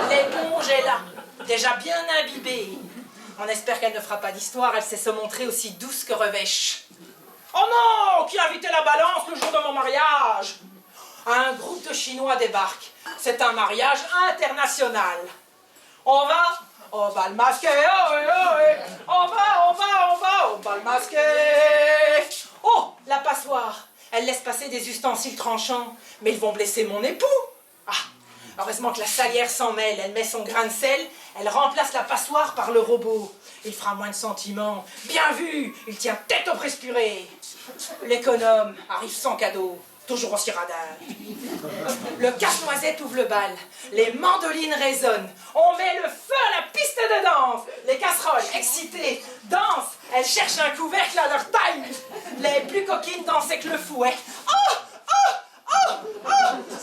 L'éponge est là, déjà bien imbibée. On espère qu'elle ne fera pas d'histoire, elle sait se montrer aussi douce que revêche. Oh non, qui a invité la balance le jour de mon mariage? Un groupe de Chinois débarque. C'est un mariage international. On va au bal masqué, oh, oh, oh. On va au bal masqué. Oh, la passoire. Elle laisse passer des ustensiles tranchants, mais ils vont blesser mon époux. Ah, heureusement que la salière s'en mêle. Elle met son grain de sel, elle remplace la passoire par le robot. Il fera moins de sentiments. Bien vu, il tient tête au presse-purée. L'économe arrive sans cadeau, toujours aussi radin. Le casse-noisette ouvre le bal. Les mandolines résonnent. On met le feu à la piste de danse. Les casseroles, excitées, dansent. Elles cherchent un couvercle à leur taille. Les plus coquines dansent avec le fouet. Oh, oh, oh, oh, oh,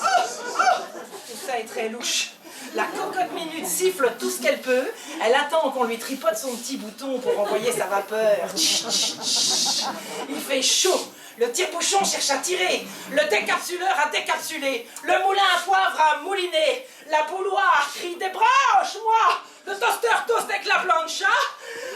oh. Tout ça est très louche. La cocotte minute siffle tout ce qu'elle peut. Elle attend qu'on lui tripote son petit bouton pour envoyer sa vapeur. Il fait chaud. Le tire-bouchon cherche à tirer. Le décapsuleur a décapsulé. Le moulin à poivre a mouliné. La bouilloire crie débranche-moi. Le toaster toast avec la plancha.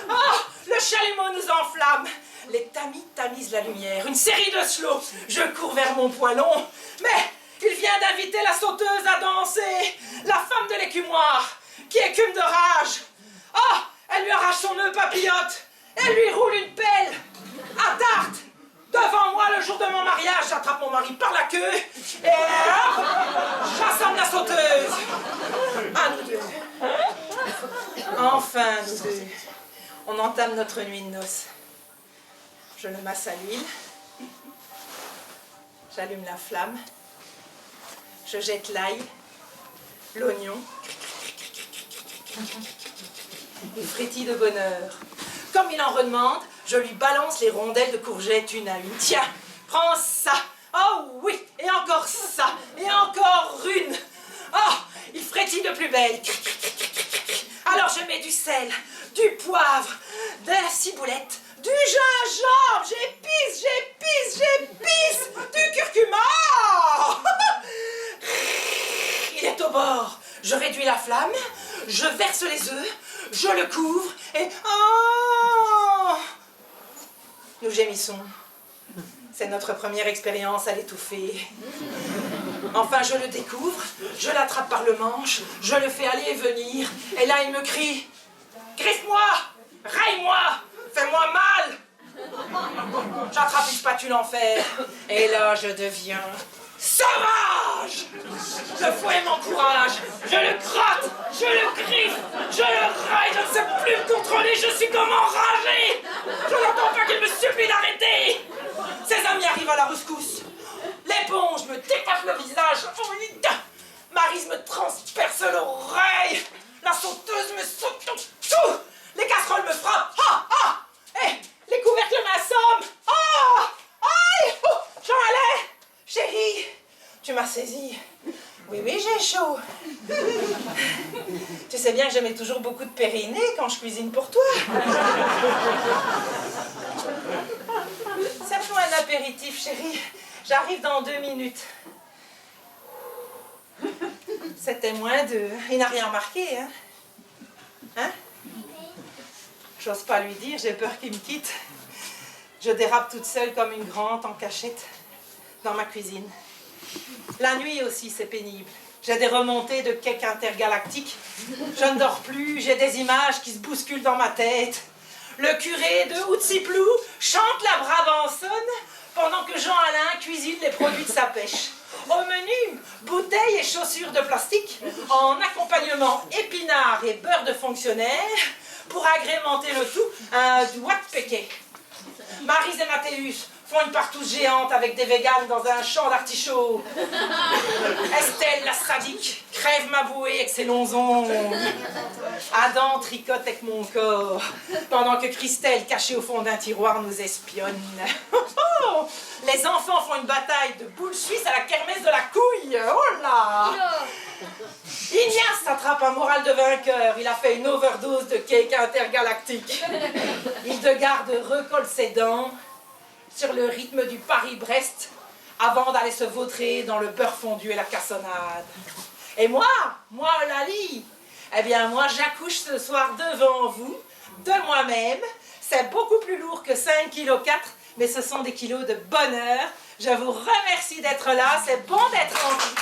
Oh, le chalumeau nous enflamme. Les tamis tamisent la lumière. Une série de slows. Je cours vers mon poêlon. Mais il vient d'inviter la sauteuse à danser. La femme de l'écumoire qui écume de rage. Oh, elle lui arrache son nœud papillote. Elle lui roule une pelle à tarte. Devant moi, le jour de mon mariage, j'attrape mon mari par la queue et hop, j'assomme la sauteuse. À nous deux. Enfin, nous deux. On entame notre nuit de noces. Je le masse à l'huile. J'allume la flamme. Je jette l'ail, l'oignon. Il frétille de bonheur. Comme il en redemande, je lui balance les rondelles de courgettes une à une. Tiens, prends ça. Oh oui, et encore ça. Et encore une. Oh, il frétille de plus belle. Alors je mets du sel, du poivre, de la ciboulette, du gingembre. J'épice, du curcuma. Il est au bord. Je réduis la flamme, je verse les œufs, je le couvre et... Oh, nous gémissons. C'est notre première expérience à l'étouffer. Enfin, je le découvre, je l'attrape par le manche, je le fais aller et venir. Et là, il me crie « Griffe-moi, raille-moi, fais-moi mal !» J'attrape une spatule en fer. Et là, je deviens... sauvage! Le fouet m'encourage, je le crotte, je le griffe, je le raille, je ne sais plus me contrôler, je suis comme enragé! Je n'entends pas qu'il me supplie d'arrêter! Ses amis arrivent à la rescousse. L'éponge me détape le visage. Maryse me transperce l'oreille. La sauteuse me saute tout. Les casseroles me frappent. Ah, ah! Eh, les couvercles m'assomment. Ah! Aïe! Oh, Jean Alain! Chérie, tu m'as saisi. Oui, j'ai chaud. Tu sais bien que je mets toujours beaucoup de périnée quand je cuisine pour toi. Serve-nous un apéritif, chérie. J'arrive dans 2 minutes. C'était moins 2. Il n'a rien remarqué, hein? Hein? J'ose pas lui dire, j'ai peur qu'il me quitte. Je dérape toute seule comme une grande en cachette dans ma cuisine. La nuit aussi, c'est pénible. J'ai des remontées de cake intergalactique. Je ne dors plus, j'ai des images qui se bousculent dans ma tête. Le curé de Houtsiplou chante la Brabançonne pendant que Jean Alain cuisine les produits de sa pêche. Au menu, bouteilles et chaussures de plastique, en accompagnement épinards et beurre de fonctionnaire, pour agrémenter le tout, un doigt de péquet. Maryse et Mathéus font une partouze géante avec des véganes dans un champ d'artichauts. Estelle, la sadique, crève ma bouée avec ses longs ongles. Adam tricote avec mon corps, pendant que Christelle, cachée au fond d'un tiroir, nous espionne. Les enfants font une bataille de boules suisses à la kermesse de la couille. Oh là! Ignace attrape un moral de vainqueur. Il a fait une overdose de cake intergalactique. Hildegarde recolle ses dents sur le rythme du Paris-Brest avant d'aller se vautrer dans le beurre fondu et la cassonade. Et moi, Lali, eh bien moi j'accouche ce soir devant vous, de moi-même. C'est beaucoup plus lourd que 5,4 kg, mais ce sont des kilos de bonheur. Je vous remercie d'être là, c'est bon d'être en vie.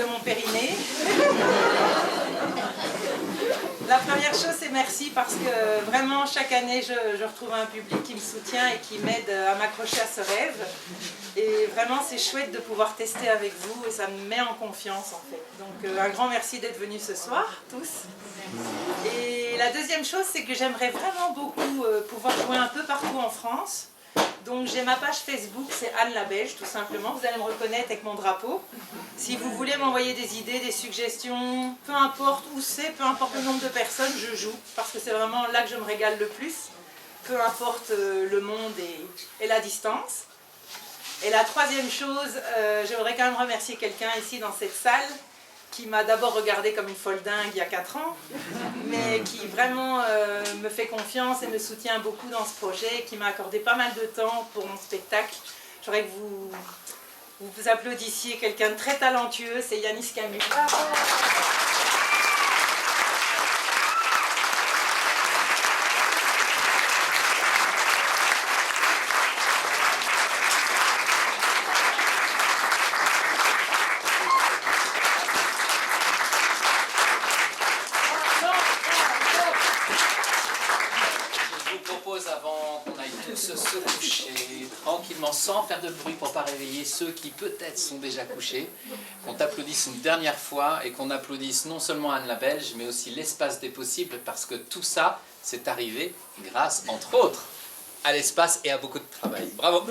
de mon périnée. La première chose, c'est merci parce que vraiment chaque année, je retrouve un public qui me soutient et qui m'aide à m'accrocher à ce rêve. Et vraiment, c'est chouette de pouvoir tester avec vous et ça me met en confiance en fait. Donc un grand merci d'être venus ce soir, tous. Et la deuxième chose, c'est que j'aimerais vraiment beaucoup pouvoir jouer un peu partout en France. Donc j'ai ma page Facebook, c'est Anne la Belge, tout simplement. Vous allez me reconnaître avec mon drapeau. Si vous voulez m'envoyer des idées, des suggestions, peu importe où c'est, peu importe le nombre de personnes, je joue. Parce que c'est vraiment là que je me régale le plus. Peu importe le monde et la distance. Et la troisième chose, j'aimerais quand même remercier quelqu'un ici dans cette salle qui m'a d'abord regardée comme une folle dingue il y a 4 ans, mais qui vraiment me fait confiance et me soutient beaucoup dans ce projet, qui m'a accordé pas mal de temps pour mon spectacle. J'aimerais que vous applaudissiez quelqu'un de très talentueux, c'est Yanis Camus. Bravo. Avant qu'on aille tous se coucher tranquillement sans faire de bruit pour ne pas réveiller ceux qui peut-être sont déjà couchés, qu'on t'applaudisse une dernière fois et qu'on applaudisse non seulement Anne la Belge mais aussi l'espace des possibles parce que tout ça c'est arrivé grâce entre autres à l'espace et à beaucoup de travail. Bravo.